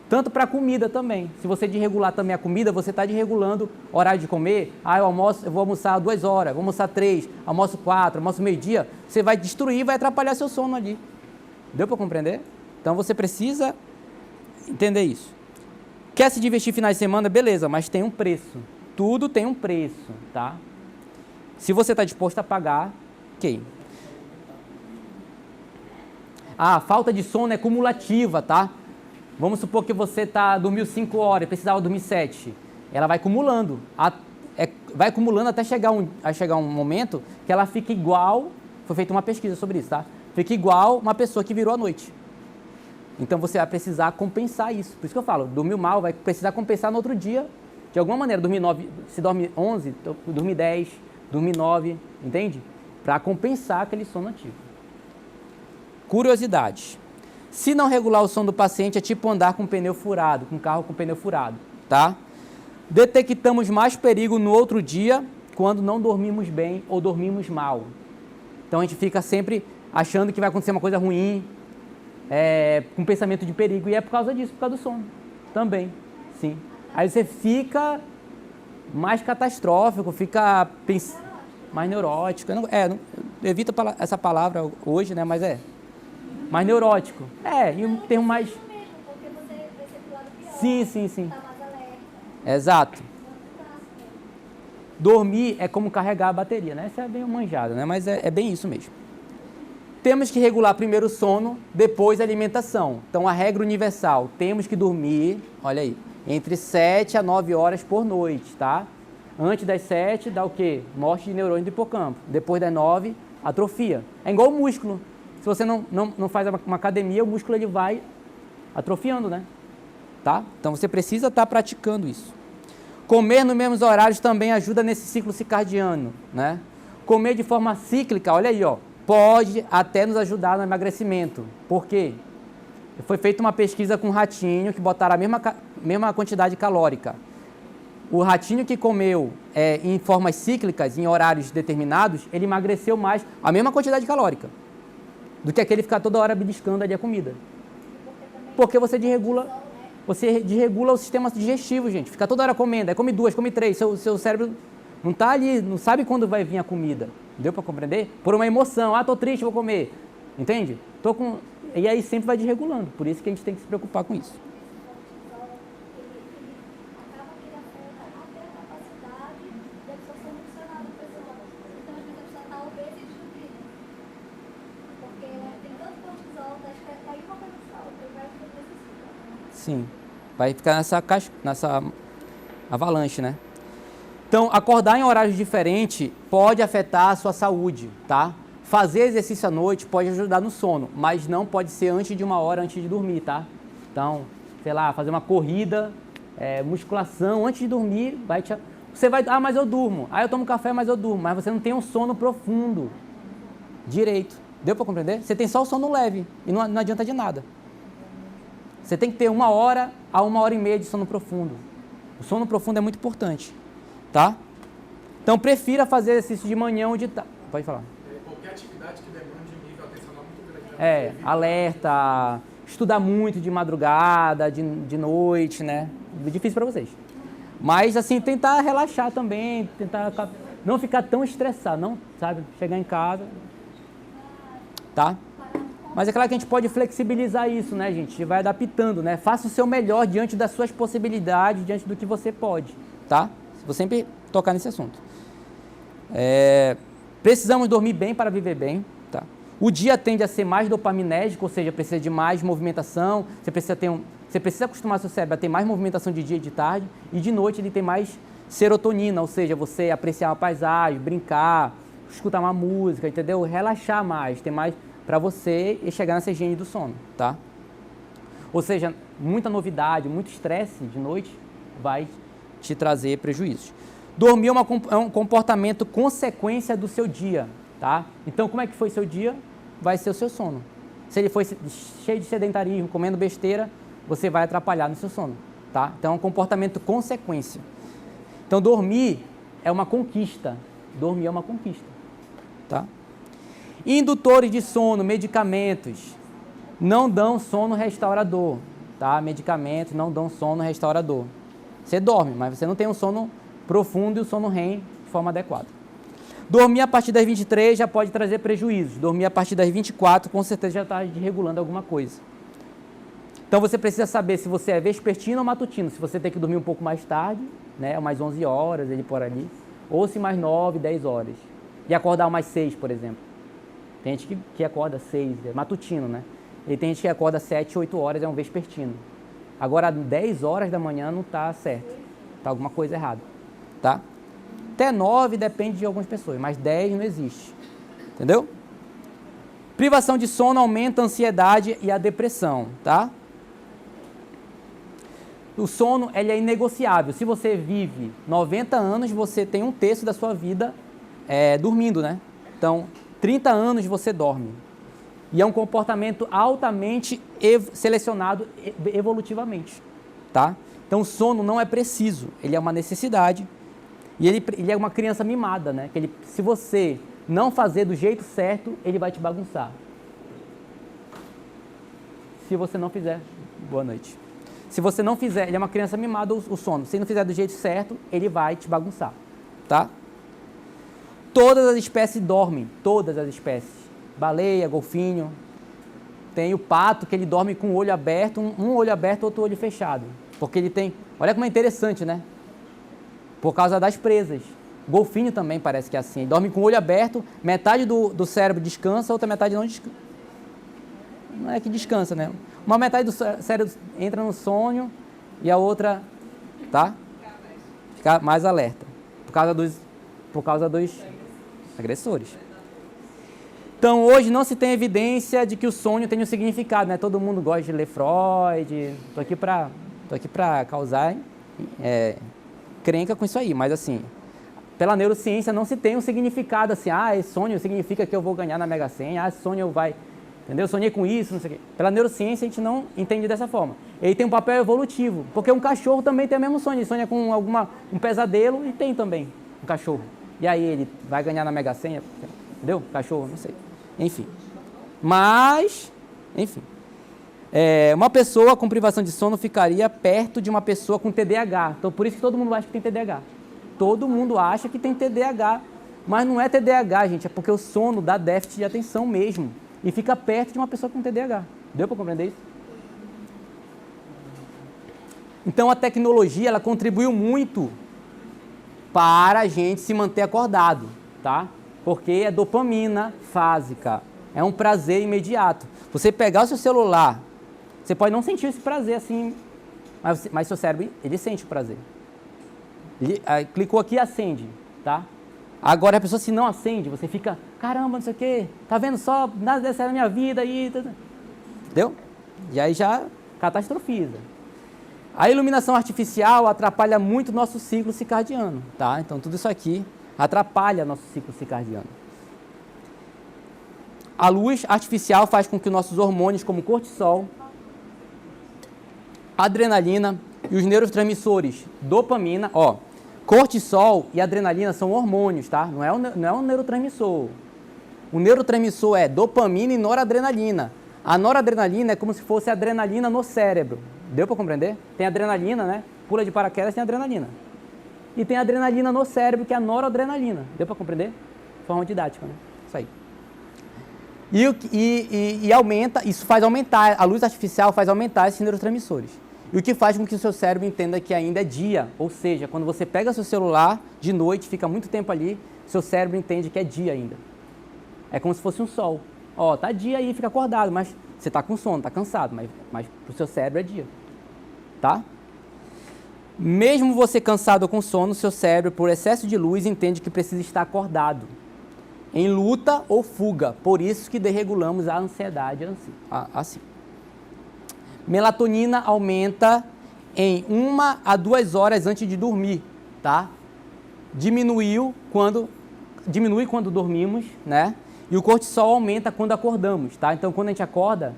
Speaker 1: Tanto para a comida também. Se você desregular também a comida, você está desregulando o horário de comer. Eu vou almoçar 2 horas, vou almoçar 3, almoço 4, almoço meio-dia. Você vai destruir, vai atrapalhar seu sono ali. Deu para compreender? Então você precisa entender isso. Quer se divertir finais de semana? Beleza, mas tem um preço. tudo tem um preço, tá? Se você está disposto a pagar, ok. A falta de sono é cumulativa, tá? Vamos supor que você dormiu 5 horas e precisava dormir 7. Ela vai acumulando. Vai acumulando até chegar um momento que ela fica igual. Foi feita uma pesquisa sobre isso, tá? Fica igual uma pessoa que virou à noite. Então você vai precisar compensar isso. Por isso que eu falo, dormiu mal, vai precisar compensar no outro dia. De alguma maneira, dormir 9, se dorme 11, dormir 10, dormir 9, entende? Para compensar aquele sono antigo. Curiosidade. Se não regular o sono do paciente, é tipo andar com pneu furado, com carro com pneu furado, tá? Detectamos mais perigo no outro dia quando não dormimos bem ou dormimos mal. Então a gente fica sempre achando que vai acontecer uma coisa ruim, com pensamento de perigo, e é por causa disso, por causa do sono também, sim. Aí você fica mais catastrófico, fica mais neurótico. Evita essa palavra hoje, né? Mas mais neurótico. E um termo mais...
Speaker 3: Isso mesmo, porque você vai ser pro lado pior.
Speaker 1: Sim.
Speaker 3: Tá mais alerta.
Speaker 1: Exato. Dormir é como carregar a bateria, né? Isso é bem manjado, né? Mas é bem isso mesmo. Temos que regular primeiro o sono, depois a alimentação. Então, a regra universal, temos que dormir, olha aí, entre 7 a 9 horas por noite, tá? Antes das 7, dá o quê? Morte de neurônio do hipocampo. Depois das 9, atrofia. É igual o músculo. Se você não faz uma academia, o músculo ele vai atrofiando, né? Tá? Então, você precisa estar praticando isso. Comer nos mesmos horários também ajuda nesse ciclo circadiano, né? Comer de forma cíclica, olha aí, ó, pode até nos ajudar no emagrecimento. Por quê? Foi feita uma pesquisa com um ratinho que botaram a mesma quantidade calórica. O ratinho que comeu em formas cíclicas, em horários determinados, ele emagreceu mais, a mesma quantidade calórica, do que aquele ficar toda hora beliscando ali a comida. Porque você desregula o sistema digestivo, gente. Fica toda hora comendo, aí come 2, come 3, seu cérebro não está ali, não sabe quando vai vir a comida. Deu para compreender? Por uma emoção, tô triste, vou comer. Entende? E aí sempre vai desregulando. Por isso que a gente tem que se preocupar com isso. Sim, vai ficar nessa avalanche, né? Então, acordar em horários diferentes pode afetar a sua saúde, tá? Fazer exercício à noite pode ajudar no sono, mas não pode ser antes de 1 hora antes de dormir, tá? Então, sei lá, fazer uma corrida, musculação antes de dormir, você vai, mas eu durmo. Eu tomo café, mas eu durmo. Mas você não tem um sono profundo direito. Deu para compreender? Você tem só o sono leve e não adianta de nada. Você tem que ter 1 hora a 1h30 de sono profundo. O sono profundo é muito importante, tá? Então, prefira fazer exercício de manhã ou de tarde. Pode falar.
Speaker 4: Qualquer atividade que demande um nível atencional muito grande.
Speaker 1: Alerta, estudar muito de madrugada, de noite, né? É difícil para vocês. Mas, assim, tentar relaxar também, tentar não ficar tão estressado, não, sabe? Chegar em casa, tá? Mas é claro que a gente pode flexibilizar isso, né, gente? A gente vai adaptando, né? Faça o seu melhor diante das suas possibilidades, diante do que você pode, tá? Vou sempre tocar nesse assunto. Precisamos dormir bem para viver bem, tá? O dia tende a ser mais dopaminérgico, ou seja, precisa de mais movimentação, você precisa acostumar seu cérebro a ter mais movimentação de dia e de tarde, e de noite ele tem mais serotonina, ou seja, você apreciar uma paisagem, brincar, escutar uma música, entendeu? Relaxar mais, ter mais para você chegar nessa higiene do sono, tá? Ou seja, muita novidade, muito estresse de noite vai te trazer prejuízos. Dormir é um comportamento consequência do seu dia, tá? Então, como é que foi seu dia? Vai ser o seu sono. Se ele foi cheio de sedentarismo, comendo besteira, você vai atrapalhar no seu sono, tá? Então, é um comportamento consequência. Então, dormir é uma conquista. Dormir é uma conquista, tá? Indutores de sono, medicamentos, não dão sono restaurador, tá? Medicamentos não dão sono restaurador. Você dorme, mas você não tem um sono profundo e o sono REM de forma adequada. Dormir a partir das 23 já pode trazer prejuízos. Dormir a partir das 24, com certeza já está desregulando alguma coisa. Então você precisa saber se você é vespertino ou matutino, se você tem que dormir um pouco mais tarde, né, umas 11 horas, ele por ali, ou se mais 9, 10 horas. E acordar umas 6, por exemplo. Tem gente que acorda 6, é matutino, né? E tem gente que acorda 7, 8 horas, é um vespertino. Agora, 10 horas da manhã não está certo. Está alguma coisa errada, tá? Até 9 depende de algumas pessoas, mas 10 não existe. Entendeu? Privação de sono aumenta a ansiedade e a depressão, tá? O sono, ele é inegociável. Se você vive 90 anos, você tem 1/3 da sua vida dormindo, né? Então, 30 anos você dorme. E é um comportamento altamente selecionado evolutivamente, tá? Então, o sono não é preciso, ele é uma necessidade. E ele é uma criança mimada, né? Que se você não fazer do jeito certo, ele vai te bagunçar. Se você não fizer, boa noite. Se você não fizer, ele é uma criança mimada, o sono. Se não fizer do jeito certo, ele vai te bagunçar, tá? Todas as espécies dormem, todas as espécies. Baleia, golfinho. Tem o pato, que ele dorme com o olho aberto, um olho aberto, outro olho fechado. Porque ele tem... Olha como é interessante, né? Por causa das presas. Golfinho também parece que é assim. Ele dorme com o olho aberto, metade do cérebro descansa, outra metade não descansa. Não é que descansa, né? Uma metade do cérebro entra no sonho e a outra, tá? Fica mais alerta. Por causa dos agressores. Então, hoje não se tem evidência de que o sonho tenha um significado, né? Todo mundo gosta de ler Freud. Tô aqui para causar crenca com isso aí, mas assim, pela neurociência não se tem um significado assim, esse sonho significa que eu vou ganhar na Mega Sena, esse sonho vai, entendeu? Eu sonhei com isso, não sei o quê. Pela neurociência a gente não entende dessa forma. Ele tem um papel evolutivo, porque um cachorro também tem o mesmo sonho, ele sonha com um pesadelo e tem também um cachorro. E aí ele vai ganhar na Mega Sena, entendeu? Cachorro, não sei. Enfim. Mas, enfim. Uma pessoa com privação de sono ficaria perto de uma pessoa com TDAH. Então, por isso que todo mundo acha que tem TDAH. Todo mundo acha que tem TDAH. Mas não é TDAH, gente. É porque o sono dá déficit de atenção mesmo. E fica perto de uma pessoa com TDAH. Deu para compreender isso? Então, a tecnologia, ela contribuiu muito para a gente se manter acordado, tá? Porque é dopamina fásica. É um prazer imediato. Você pegar o seu celular... Você pode não sentir esse prazer assim, mas seu cérebro, ele sente o prazer. Ele clicou aqui e acende, tá? Agora a pessoa se não acende, você fica, caramba, não sei o quê, tá vendo só, nada dessa na minha vida aí, entendeu? E aí já catastrofiza. A iluminação artificial atrapalha muito o nosso ciclo circadiano, tá? Então tudo isso aqui atrapalha nosso ciclo circadiano. A luz artificial faz com que nossos hormônios, como cortisol, adrenalina e os neurotransmissores dopamina, cortisol e adrenalina são hormônios, tá? Não é um neurotransmissor. O neurotransmissor é dopamina e noradrenalina. A noradrenalina é como se fosse adrenalina no cérebro. Deu para compreender? Tem adrenalina, né? Pula de paraquedas, tem adrenalina. E tem adrenalina no cérebro, que é a noradrenalina. Deu para compreender? Forma didática, né? Isso aí. E aumenta, isso faz aumentar, a luz artificial faz aumentar esses neurotransmissores. E o que faz com que o seu cérebro entenda que ainda é dia. Ou seja, quando você pega seu celular de noite, fica muito tempo ali, seu cérebro entende que é dia ainda. É como se fosse um sol. Tá dia aí, fica acordado, mas você tá com sono, tá cansado, mas pro seu cérebro é dia. Tá? Mesmo você cansado ou com sono, seu cérebro, por excesso de luz, entende que precisa estar acordado. Em luta ou fuga. Por isso que desregulamos a ansiedade assim. Melatonina aumenta em 1 a 2 horas antes de dormir, tá? Diminui quando dormimos, né? E o cortisol aumenta quando acordamos, tá? Então, quando a gente acorda,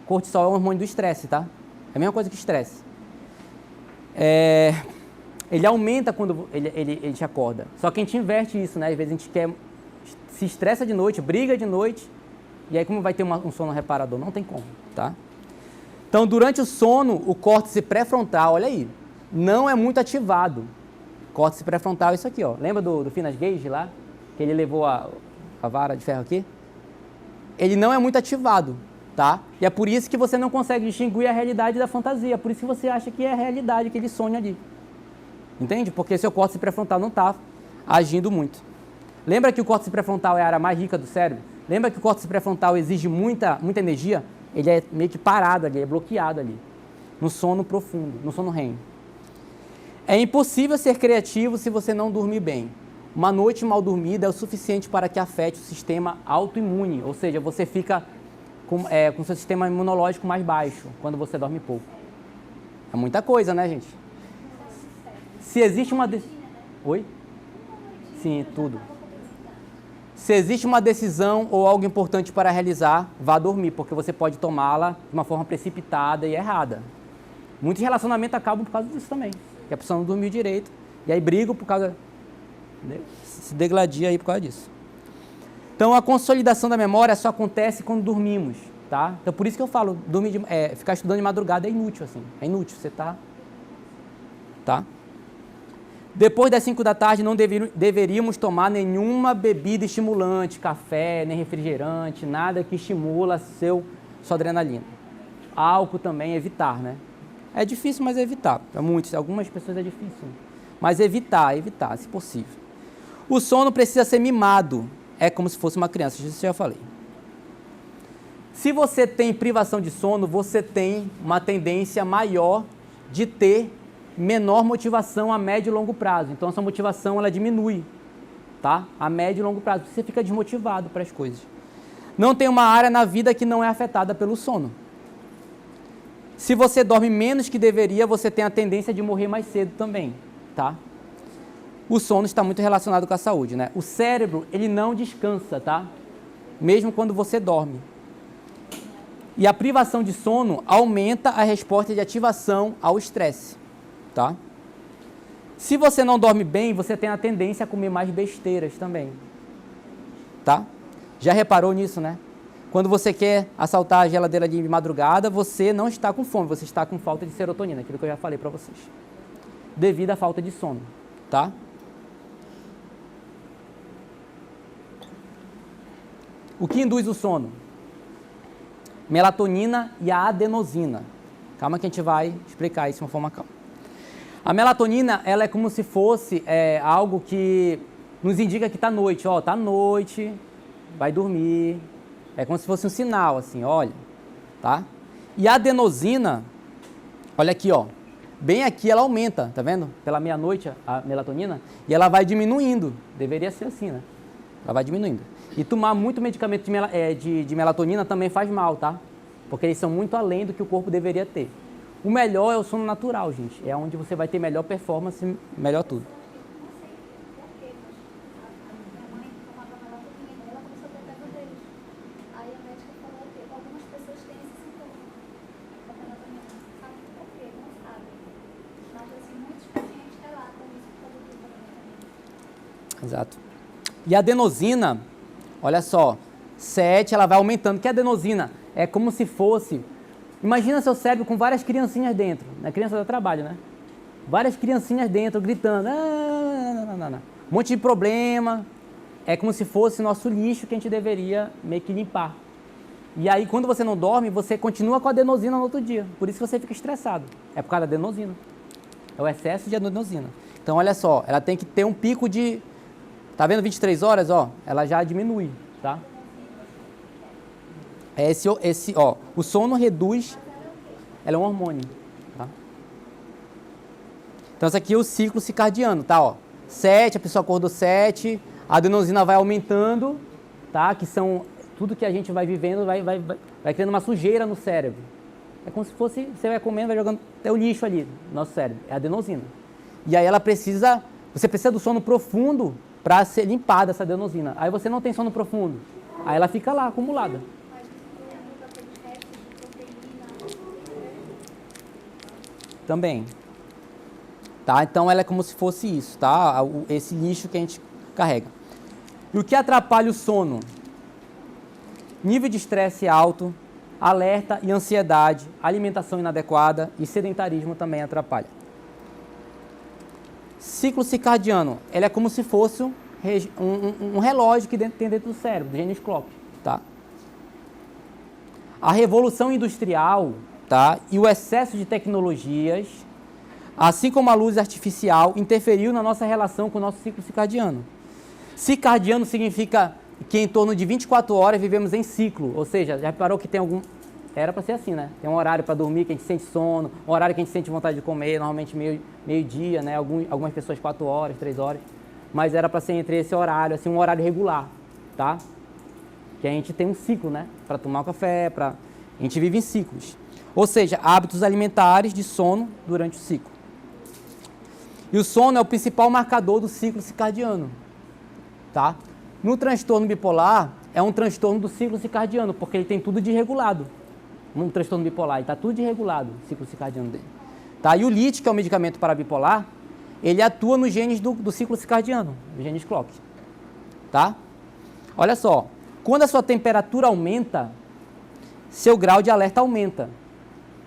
Speaker 1: cortisol é um hormônio do estresse, tá? É a mesma coisa que estresse. Ele aumenta quando ele te acorda. Só que a gente inverte isso, né? Às vezes a gente se estressa de noite, briga de noite, e aí como vai ter um sono reparador? Não tem como, tá? Então, durante o sono, o córtex pré-frontal, olha aí, não é muito ativado. Córtex pré-frontal é isso aqui, ó. Lembra do Finas Gage lá? Que ele levou a vara de ferro aqui? Ele não é muito ativado. tá? E é por isso que você não consegue distinguir a realidade da fantasia, por isso que você acha que é a realidade, aquele sonho ali. Entende? Porque seu córtex pré-frontal não está agindo muito. Lembra que o córtex pré-frontal é a área mais rica do cérebro? Lembra que o córtex pré-frontal exige muita energia? Ele é meio que parado ali, é bloqueado ali, no sono profundo, no sono REM. É impossível ser criativo se você não dormir bem. Uma noite mal dormida é o suficiente para que afete o sistema autoimune, ou seja, você fica com seu sistema imunológico mais baixo quando você dorme pouco. É muita coisa, né, gente? Se existe uma... Oi? Sim, tudo. Se existe uma decisão ou algo importante para realizar, vá dormir, porque você pode tomá-la de uma forma precipitada e errada. Muitos relacionamentos acabam por causa disso também, que a pessoa não dormiu direito, e aí brigam por causa... se degladia aí por causa disso. Então, a consolidação da memória só acontece quando dormimos, tá? Então, por isso que eu falo, ficar estudando de madrugada é inútil, assim. É inútil, você tá? Depois das 5 da tarde, não deveríamos tomar nenhuma bebida estimulante, café, nem refrigerante, nada que estimula sua adrenalina. Álcool também, evitar, né? É difícil, mas evitar. Para algumas pessoas é difícil. Mas evitar, se possível. O sono precisa ser mimado. É como se fosse uma criança, isso eu já falei. Se você tem privação de sono, você tem uma tendência maior de ter menor motivação a médio e longo prazo. Então, essa motivação ela diminui, tá? A médio e longo prazo. Você fica desmotivado para as coisas. Não tem uma área na vida que não é afetada pelo sono. Se você dorme menos que deveria, você tem a tendência de morrer mais cedo também, tá? O sono está muito relacionado com a saúde, né? O cérebro, ele não descansa, tá? Mesmo quando você dorme. E a privação de sono aumenta a resposta de ativação ao estresse, tá? Se você não dorme bem, você tem a tendência a comer mais besteiras também, tá? Já reparou nisso, né? Quando você quer assaltar a geladeira de madrugada, você não está com fome, você está com falta de serotonina, aquilo que eu já falei para vocês. Devido à falta de sono, tá? O que induz o sono? Melatonina e a adenosina. Calma que a gente vai explicar isso de uma forma calma. A melatonina, ela é como se fosse algo que nos indica que está noite. Ó, tá noite, vai dormir. É como se fosse um sinal, assim, olha, tá? E a adenosina, olha aqui, ó. Bem aqui ela aumenta, tá vendo? Pela meia-noite a melatonina. E ela vai diminuindo. Deveria ser assim, né? Ela vai diminuindo. E tomar muito medicamento de melatonina também faz mal, tá? Porque eles são muito além do que o corpo deveria ter. O melhor é o sono natural, gente. É onde você vai ter melhor performance, melhor tudo. Exato. E a adenosina, olha só, 7, ela vai aumentando. Que a adenosina é como se fosse... Imagina seu cérebro com várias criancinhas dentro. A criança dá trabalho, né? Várias criancinhas dentro, gritando. Um monte de problema. É como se fosse nosso lixo que a gente deveria meio que limpar. E aí, quando você não dorme, você continua com a adenosina no outro dia. Por isso que você fica estressado. É por causa da adenosina. É o excesso de adenosina. Então, olha só, ela tem que ter um pico de... Tá vendo 23 horas, ó? Ela já diminui, tá? Ó, o sono reduz, ela é um hormônio, tá? Então, esse aqui é o ciclo circadiano, tá? Ó, 7, a pessoa acordou 7, a adenosina vai aumentando, tá? Que são tudo que a gente vai vivendo, vai criando uma sujeira no cérebro. É como se fosse, você vai comendo, vai jogando até o lixo ali no nosso cérebro, é a adenosina. E aí você precisa do sono profundo para ser limpada essa adenosina. Aí você não tem sono profundo, aí ela fica lá acumulada. Também, tá? Então ela é como se fosse isso, tá? Esse lixo que a gente carrega. E o que atrapalha o sono? Nível de estresse alto, alerta e ansiedade, alimentação inadequada e sedentarismo também atrapalha. Ciclo circadiano, ele é como se fosse um relógio que tem dentro do cérebro, do Genius Clock, tá? A revolução industrial, tá? E o excesso de tecnologias, assim como a luz artificial, interferiu na nossa relação com o nosso ciclo circadiano. Circadiano significa que em torno de 24 horas vivemos em ciclo, ou seja, já reparou que tem algum... Era para ser assim, né? Tem um horário para dormir que a gente sente sono, um horário que a gente sente vontade de comer, normalmente meio-dia, né? Algumas pessoas 4 horas, 3 horas, mas era para ser entre esse horário, assim, um horário regular, tá? Que a gente tem um ciclo, né? Para tomar um café, a gente vive em ciclos. Ou seja, hábitos alimentares de sono durante o ciclo. E o sono é o principal marcador do ciclo circadiano, tá? No transtorno bipolar, é um transtorno do ciclo circadiano, porque ele tem tudo desregulado. Um transtorno bipolar, ele está tudo desregulado, o ciclo circadiano dele. Tá? E o LIT, que é o medicamento para bipolar, ele atua nos genes do ciclo circadiano, os genes clock. Tá? Olha só, quando a sua temperatura aumenta, seu grau de alerta aumenta.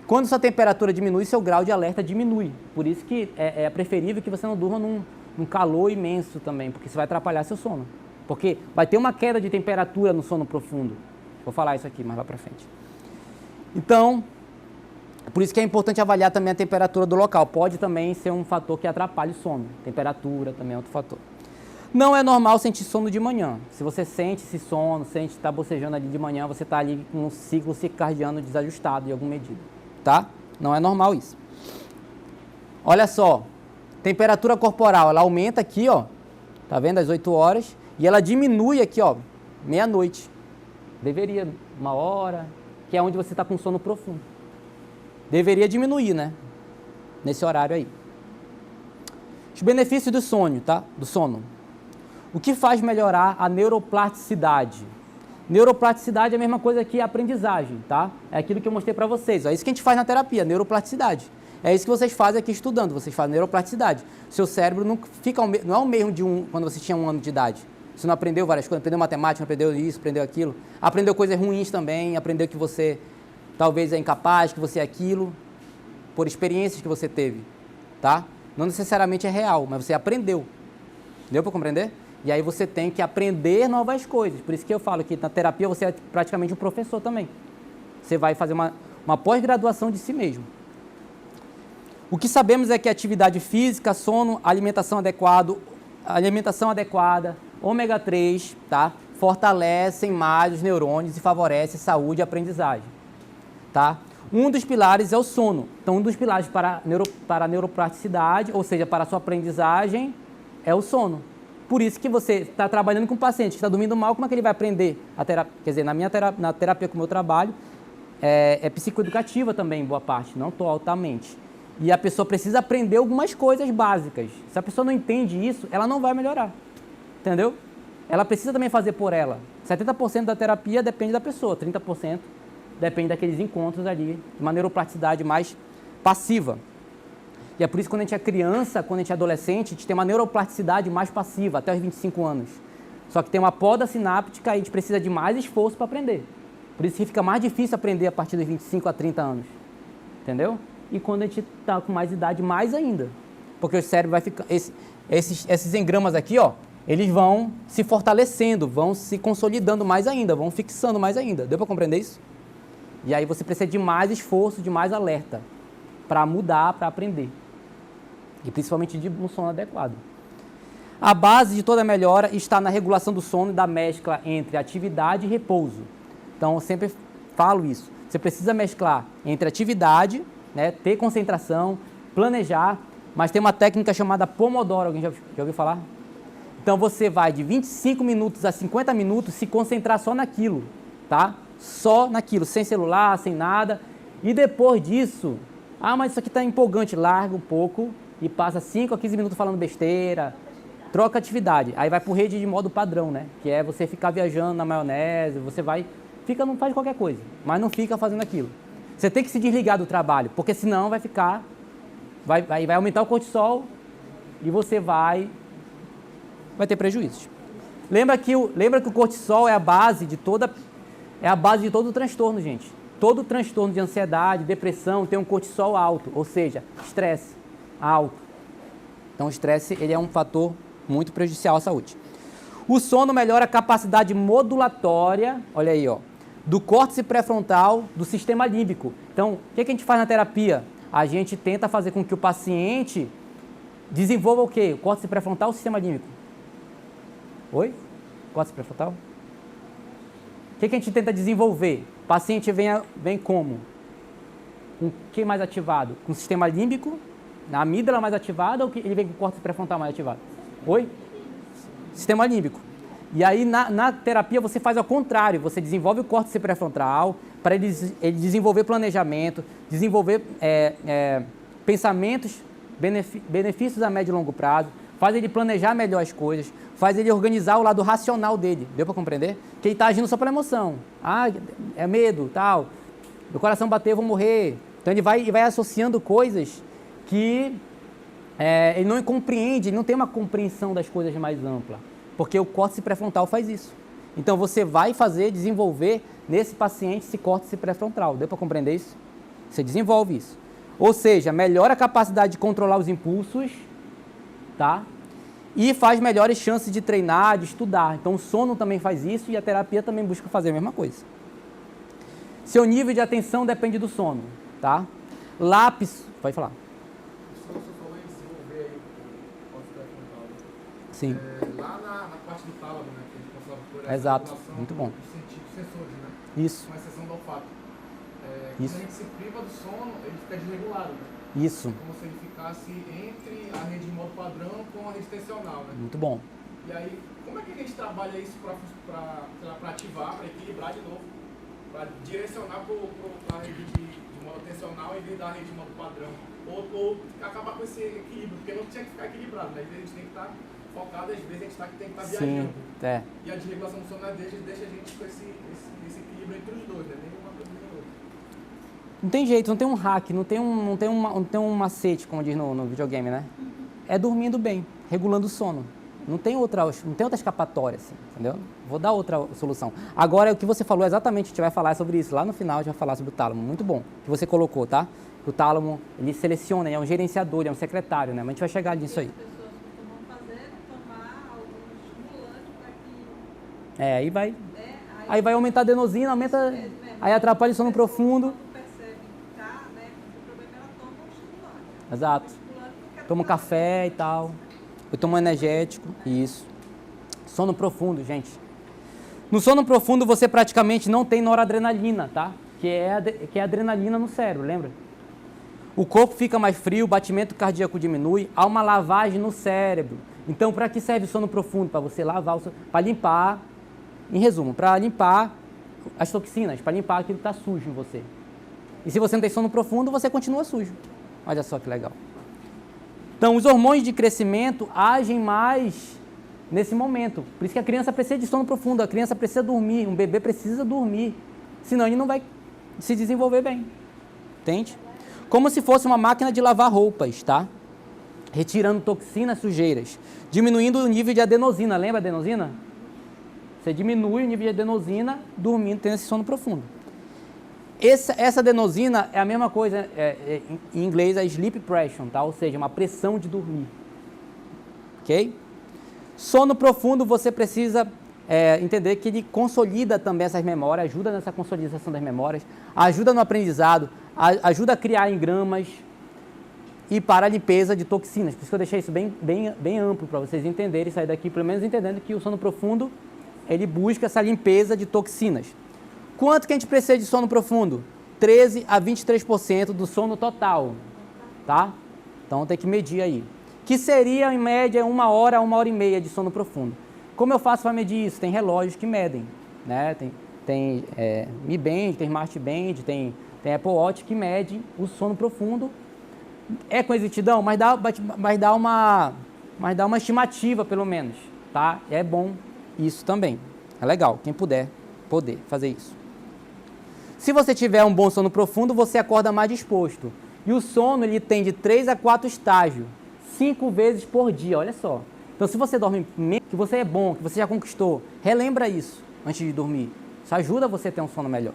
Speaker 1: Quando sua temperatura diminui, seu grau de alerta diminui. Por isso que é preferível que você não durma num calor imenso também, porque isso vai atrapalhar seu sono. Porque vai ter uma queda de temperatura no sono profundo. Vou falar isso aqui mais lá para frente. Então, por isso que é importante avaliar também a temperatura do local. Pode também ser um fator que atrapalhe o sono. Temperatura também é outro fator. Não é normal sentir sono de manhã. Se você sente esse sono, sente que está bocejando ali de manhã, você está ali com um ciclo circadiano desajustado em alguma medida. Tá? Não é normal isso. Olha só, temperatura corporal, ela aumenta aqui, ó. Tá vendo? Às 8 horas. E ela diminui aqui, ó, meia-noite. Deveria, 1 hora, que é onde você está com sono profundo. Deveria diminuir, né? Nesse horário aí. Os benefícios do sono, tá? Do sono. O que faz melhorar a neuroplasticidade? Neuroplasticidade é a mesma coisa que aprendizagem, tá? É aquilo que eu mostrei para vocês. Ó. É isso que a gente faz na terapia, neuroplasticidade. É isso que vocês fazem aqui estudando, vocês fazem neuroplasticidade. Seu cérebro não é o mesmo de quando você tinha 1 ano de idade. Você não aprendeu várias coisas, aprendeu matemática, não aprendeu isso, aprendeu aquilo. Aprendeu coisas ruins também, aprendeu que você talvez é incapaz, que você é aquilo, por experiências que você teve, tá? Não necessariamente é real, mas você aprendeu. Deu para compreender? E aí você tem que aprender novas coisas. Por isso que eu falo que na terapia você é praticamente um professor também. Você vai fazer uma pós-graduação de si mesmo. O que sabemos é que atividade física, sono, alimentação adequada, ômega 3, tá? Fortalecem mais os neurônios e favorecem saúde e aprendizagem, tá? Um dos pilares é o sono. Então, um dos pilares para a neuroplasticidade, ou seja, para a sua aprendizagem, é o sono. Por isso que você está trabalhando com um paciente que está dormindo mal, como é que ele vai aprender a terapia? Quer dizer, na terapia com o meu trabalho, é psicoeducativa também, boa parte, não totalmente. E a pessoa precisa aprender algumas coisas básicas. Se a pessoa não entende isso, ela não vai melhorar. Entendeu? Ela precisa também fazer por ela. 70% da terapia depende da pessoa, 30% depende daqueles encontros ali, de uma neuroplasticidade mais passiva. E é por isso que quando a gente é criança, quando a gente é adolescente, a gente tem uma neuroplasticidade mais passiva, até os 25 anos. Só que tem uma poda sináptica e a gente precisa de mais esforço para aprender. Por isso que fica mais difícil aprender a partir dos 25 a 30 anos. Entendeu? E quando a gente está com mais idade, mais ainda. Porque o cérebro vai ficar... Esses engramas aqui, ó, eles vão se fortalecendo, vão se consolidando mais ainda, vão fixando mais ainda. Deu para compreender isso? E aí você precisa de mais esforço, de mais alerta para mudar, para aprender. E principalmente de um sono adequado. A base de toda melhora está na regulação do sono e da mescla entre atividade e repouso. Então, eu sempre falo isso. Você precisa mesclar entre atividade, né, ter concentração, planejar, mas tem uma técnica chamada Pomodoro. Alguém já ouviu falar? Então, você vai de 25 minutos a 50 minutos se concentrar só naquilo, tá? Só naquilo, sem celular, sem nada. E depois disso, mas isso aqui está empolgante, larga um pouco e passa 5 a 15 minutos falando besteira, troca atividade. Aí vai para o rede de modo padrão, né? Que é você ficar viajando na maionese, você não faz qualquer coisa, mas não fica fazendo aquilo. Você tem que se desligar do trabalho, porque senão vai aumentar o cortisol e você vai ter prejuízos. Lembra que o cortisol é a base de todo o transtorno, gente. Todo transtorno de ansiedade, depressão tem um cortisol alto, ou seja, estresse alto. Então o estresse ele é um fator muito prejudicial à saúde. O sono melhora a capacidade modulatória, olha aí, ó, do córtex pré-frontal, do sistema límbico. Então, o que a gente faz na terapia? A gente tenta fazer com que o paciente desenvolva o quê? O córtex pré-frontal ou o sistema límbico? Oi? Córtex pré-frontal? O que a gente tenta desenvolver? O paciente vem como? Com o que mais ativado? Com o sistema límbico? Na amígdala mais ativada ou ele vem com o córtex pré-frontal mais ativado? Oi? Sistema límbico. E aí, na terapia, você faz ao contrário. Você desenvolve o córtex pré-frontal para ele desenvolver planejamento, desenvolver pensamentos, benefícios a médio e longo prazo, faz ele planejar melhor as coisas, faz ele organizar o lado racional dele. Deu para compreender? Que ele está agindo só pela emoção. Ah, é medo, tal. Meu coração bateu, eu vou morrer. Então, ele vai associando coisas que ele não compreende, ele não tem uma compreensão das coisas mais ampla. Porque o córtex pré-frontal faz isso. Então, você vai desenvolver nesse paciente esse córtex pré-frontal. Deu para compreender isso? Você desenvolve isso. Ou seja, melhora a capacidade de controlar os impulsos, tá? E faz melhores chances de treinar, de estudar. Então, o sono também faz isso e a terapia também busca fazer a mesma coisa. Seu nível de atenção depende do sono, tá? Lápis... Pode falar.
Speaker 4: Você falou em desenvolver aí o córtex pré-frontal.
Speaker 1: Sim.
Speaker 4: Lá na parte do tálamo, né, que a gente passava por essa
Speaker 1: Exato,
Speaker 4: regulação
Speaker 1: muito bom.
Speaker 4: dos sentidos, sensores, né?
Speaker 1: Isso.
Speaker 4: Com exceção do olfato.
Speaker 1: Isso.
Speaker 4: Quando a gente se priva do sono, ele fica desregulado, né?
Speaker 1: Isso.
Speaker 4: Como se ele ficasse entre a rede de modo padrão com a rede tensional, né?
Speaker 1: Muito bom.
Speaker 4: E aí, como é que a gente trabalha isso para ativar, para equilibrar de novo? Para direcionar para a rede de modo tensional em vez da rede de modo padrão? Ou acabar com esse equilíbrio, porque não tinha que ficar equilibrado, né? Às vezes a gente tem que estar focado, às vezes a gente tem que estar viajando.
Speaker 1: Sim, é.
Speaker 4: E a desregulação do sono deixa a gente com esse equilíbrio entre os dois, né? Nem uma coisa nem outra.
Speaker 1: Não tem jeito, não tem um hack, não tem um macete, como diz no videogame, né? É dormindo bem, regulando o sono. Não tem outra escapatória, assim, entendeu? Vou dar outra solução. Agora, o que você falou exatamente, a gente vai falar sobre isso. Lá no final, a gente vai falar sobre o tálamo. Muito bom que você colocou, tá? O tálamo, ele seleciona, ele é um gerenciador, ele é um secretário, né? Mas a gente vai chegar nisso aí.
Speaker 2: As pessoas costumam fazer, tomar algum estimulante para que...
Speaker 1: Aí vai... Aí vai aumentar a adenosina, aí atrapalha o sono profundo.
Speaker 2: Quando percebe que tá, né, o problema é ela toma um estimulante.
Speaker 1: Exato. Toma um café e tal. Eu tomo um energético, isso. Sono profundo, gente. No sono profundo você praticamente não tem noradrenalina, tá? Que é a adrenalina no cérebro, lembra? O corpo fica mais frio, o batimento cardíaco diminui, há uma lavagem no cérebro. Então, para que serve o sono profundo? Para você lavar, para limpar, em resumo, para limpar as toxinas, para limpar aquilo que está sujo em você. E se você não tem sono profundo, você continua sujo. Olha só que legal. Então, os hormônios de crescimento agem mais nesse momento. Por isso que a criança precisa de sono profundo, a criança precisa dormir, um bebê precisa dormir, senão ele não vai se desenvolver bem. Entende? Como se fosse uma máquina de lavar roupas, tá? Retirando toxinas, sujeiras, diminuindo o nível de adenosina. Lembra a adenosina? Você diminui o nível de adenosina dormindo, tendo esse sono profundo. Essa adenosina é a mesma coisa, em inglês é sleep pressure, tá? Ou seja, uma pressão de dormir. Ok? Sono profundo, você precisa entender que ele consolida também essas memórias, ajuda nessa consolidação das memórias, ajuda no aprendizado, ajuda a criar engramas e para a limpeza de toxinas. Por isso que eu deixei isso bem amplo para vocês entenderem, sair daqui pelo menos entendendo que o sono profundo, ele busca essa limpeza de toxinas. Quanto que a gente precisa de sono profundo? 13 a 23% do sono total, tá? Então tem que medir aí. Que seria, em média, 1 hora a 1 hora e meia de sono profundo. Como eu faço para medir isso? Tem relógios que medem, né? Tem Mi Band, tem Smart Band, tem Apple Watch que mede o sono profundo. É com exatidão, mas dá uma estimativa, pelo menos, tá? É bom isso também. É legal, quem puder poder fazer isso. Se você tiver um bom sono profundo, você acorda mais disposto. E o sono, ele tem de 3 a 4 estágios, 5 vezes por dia, olha só. Então, se você dorme menos, que você é bom, que você já conquistou, relembra isso antes de dormir. Isso ajuda você a ter um sono melhor,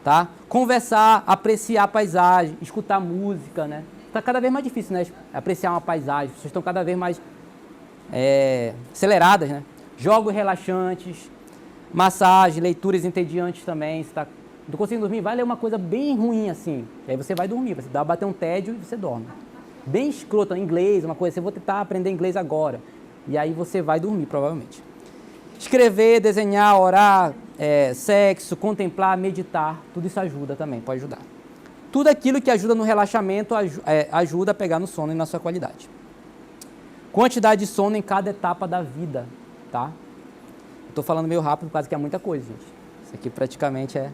Speaker 1: tá? Conversar, apreciar a paisagem, escutar música, né? Está cada vez mais difícil, né? Apreciar uma paisagem, as pessoas estão cada vez mais aceleradas, né? Jogos relaxantes, Massagem, leituras entediantes também. Se tá, não conseguindo dormir, vai ler uma coisa bem ruim assim. E aí você vai dormir, você dá bater um tédio e você dorme. Bem escroto, inglês, uma coisa assim, eu vou tentar aprender inglês agora. E aí você vai dormir, provavelmente. Escrever, desenhar, orar, sexo, contemplar, meditar, tudo isso ajuda também, pode ajudar. Tudo aquilo que ajuda no relaxamento ajuda a pegar no sono e na sua qualidade. Quantidade de sono em cada etapa da vida, tá? Estou falando meio rápido, por causa que é muita coisa, gente. Isso aqui praticamente é...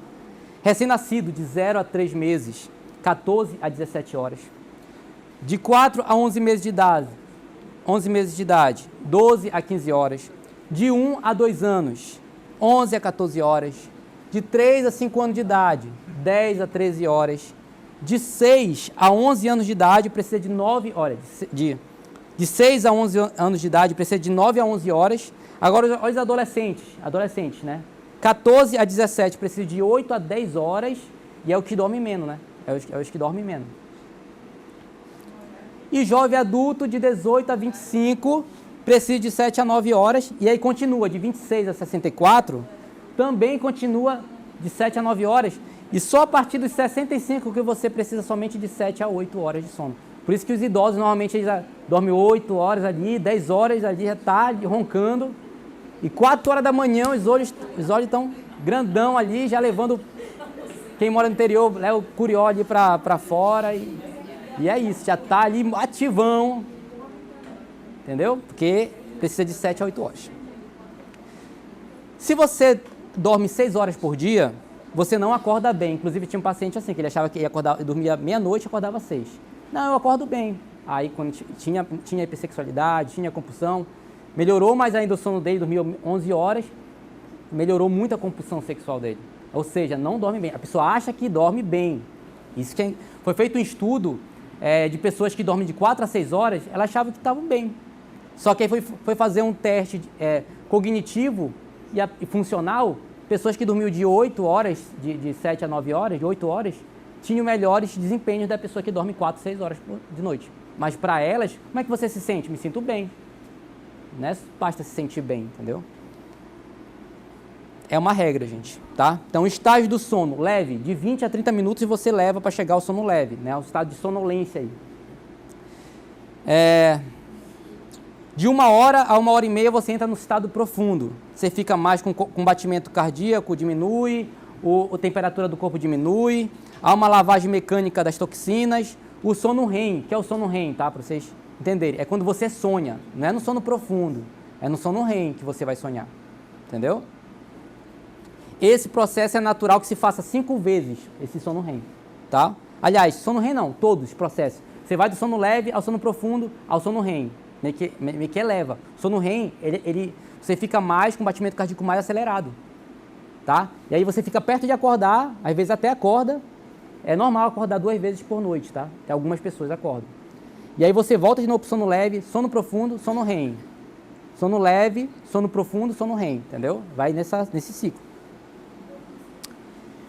Speaker 1: Recém-nascido, de 0 a 3 meses, 14 a 17 horas. De 4 a 11 meses de idade, 12 a 15 horas. De 1 a 2 anos, 11 a 14 horas. De 3 a 5 anos de idade, 10 a 13 horas. De 6 a 11 anos de idade, precisa de 9 horas. De 6 a 11 anos de idade, precisa de 9 a 11 horas. Agora, olha os adolescentes, né? 14 a 17, precisa de 8 a 10 horas. E é o que dorme menos, né? É os que dormem menos. E jovem adulto, de 18 a 25, precisa de 7 a 9 horas. E aí continua, de 26 a 64, também continua de 7 a 9 horas. E só a partir dos 65 que você precisa somente de 7 a 8 horas de sono. Por isso que os idosos, normalmente, eles dormem 8 horas ali, 10 horas ali, já tá roncando. E 4 horas da manhã, os olhos estão grandão ali, já levando... Quem mora no interior, leva o curió ali para fora. E é isso, já tá ali ativão. Entendeu? Porque precisa de 7 a 8 horas. Se você dorme 6 horas por dia, você não acorda bem. Inclusive, tinha um paciente assim, que ele achava que ia acordar, dormia meia-noite e acordava 6. Não, eu acordo bem. Aí, quando tinha hipersexualidade, tinha compulsão, melhorou mais ainda o sono dele, dormia 11 horas, melhorou muito a compulsão sexual dele. Ou seja, não dorme bem. A pessoa acha que dorme bem. Isso que foi feito um estudo de pessoas que dormem de 4 a 6 horas, elas achavam que estavam bem. Só que aí foi fazer um teste cognitivo e funcional, pessoas que dormiam de 8 horas, de 7 a 9 horas, de 8 horas, tinham melhores desempenhos da pessoa que dorme 4, 6 horas de noite. Mas para elas, como é que você se sente? Me sinto bem. Não é basta se sentir bem, entendeu? É uma regra, gente, tá? Então, estágio do sono leve, de 20 a 30 minutos, e você leva para chegar ao sono leve, né? O estado de sonolência aí. De 1 hora a 1h30 você entra no estado profundo. Você fica mais com batimento cardíaco, diminui, a temperatura do corpo diminui, há uma lavagem mecânica das toxinas, o sono REM, que é o sono REM, tá? Para vocês entenderem. É quando você sonha, não é no sono profundo, é no sono REM que você vai sonhar, entendeu? Esse processo é natural que se faça 5 vezes, esse sono REM, tá? Aliás, sono REM não, todos os processos. Você vai do sono leve ao sono profundo ao sono REM, meio que eleva. O sono REM, você fica mais com batimento cardíaco mais acelerado, tá? E aí você fica perto de acordar, às vezes até acorda. É normal acordar 2 vezes por noite, tá? Tem algumas pessoas acordam. E aí você volta de novo pro sono leve, sono profundo, sono REM. Sono leve, sono profundo, sono REM, entendeu? Vai nesse ciclo.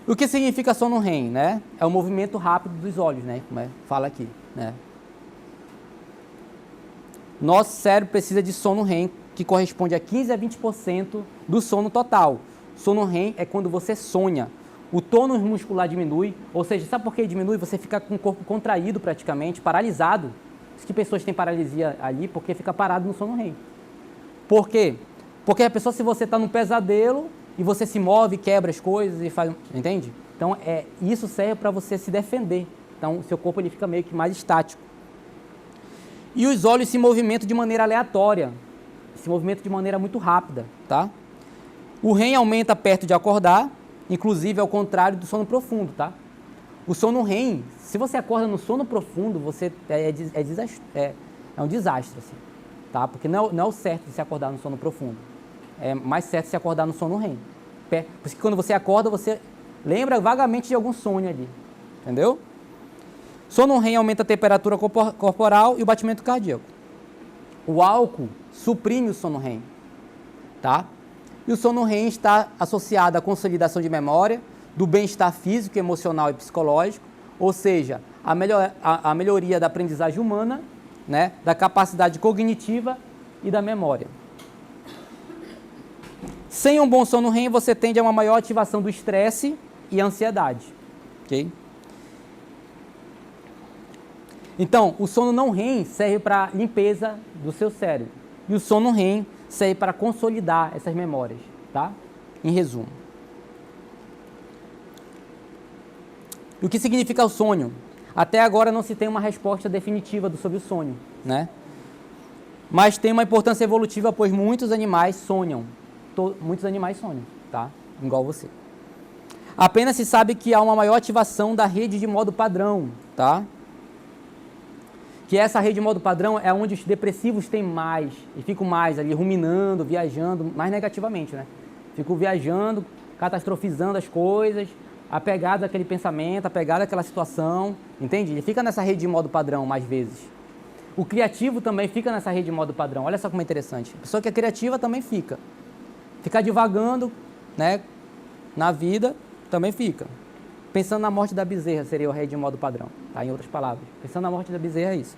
Speaker 1: O que significa sono REM, né? É o movimento rápido dos olhos, né? Como fala aqui, né? Nosso cérebro precisa de sono REM, que corresponde a 15 a 20% do sono total. Sono REM é quando você sonha. O tônus muscular diminui, ou seja, sabe por que diminui? Você fica com o corpo contraído praticamente, paralisado. Por isso que pessoas têm paralisia ali, porque fica parado no sono REM. Por quê? Porque a pessoa, se você está num pesadelo e você se move, quebra as coisas e faz... Entende? Então, isso serve para você se defender. Então, o seu corpo ele fica meio que mais estático. E os olhos se movimentam de maneira aleatória. Se movimentam de maneira muito rápida, tá? O REM aumenta perto de acordar, inclusive ao contrário do sono profundo, tá? O sono REM, se você acorda no sono profundo, você é um desastre, assim, tá? Porque não é o certo de se acordar no sono profundo. É mais certo se acordar no sono REM. Por isso que quando você acorda, você lembra vagamente de algum sonho ali, entendeu? Sono REM aumenta a temperatura corporal e o batimento cardíaco. O álcool suprime o sono REM, tá? E o sono REM está associado à consolidação de memória, do bem-estar físico, emocional e psicológico, ou seja, a melhoria da aprendizagem humana, né, da capacidade cognitiva e da memória. Sem um bom sono REM, você tende a uma maior ativação do estresse e ansiedade. Ok? Então, o sono não REM serve para limpeza do seu cérebro. E o sono REM serve para consolidar essas memórias, tá? Em resumo. E o que significa o sonho? Até agora não se tem uma resposta definitiva sobre o sonho, né? Mas tem uma importância evolutiva, pois muitos animais sonham. Muitos animais sonham, tá? Igual você. Apenas se sabe que há uma maior ativação da rede de modo padrão, tá? Que essa rede de modo padrão é onde os depressivos têm mais, e ficam mais ali ruminando, viajando, mais negativamente, né? Ficam viajando, catastrofizando as coisas, apegado àquele pensamento, apegado àquela situação, entende? Ele fica nessa rede de modo padrão mais vezes. O criativo também fica nessa rede de modo padrão, olha só como é interessante. A pessoa que é criativa também fica. Ficar divagando, né, na vida também fica. Pensando na morte da bezerra seria a rede de modo padrão, tá? Em outras palavras. Pensando na morte da bezerra é isso.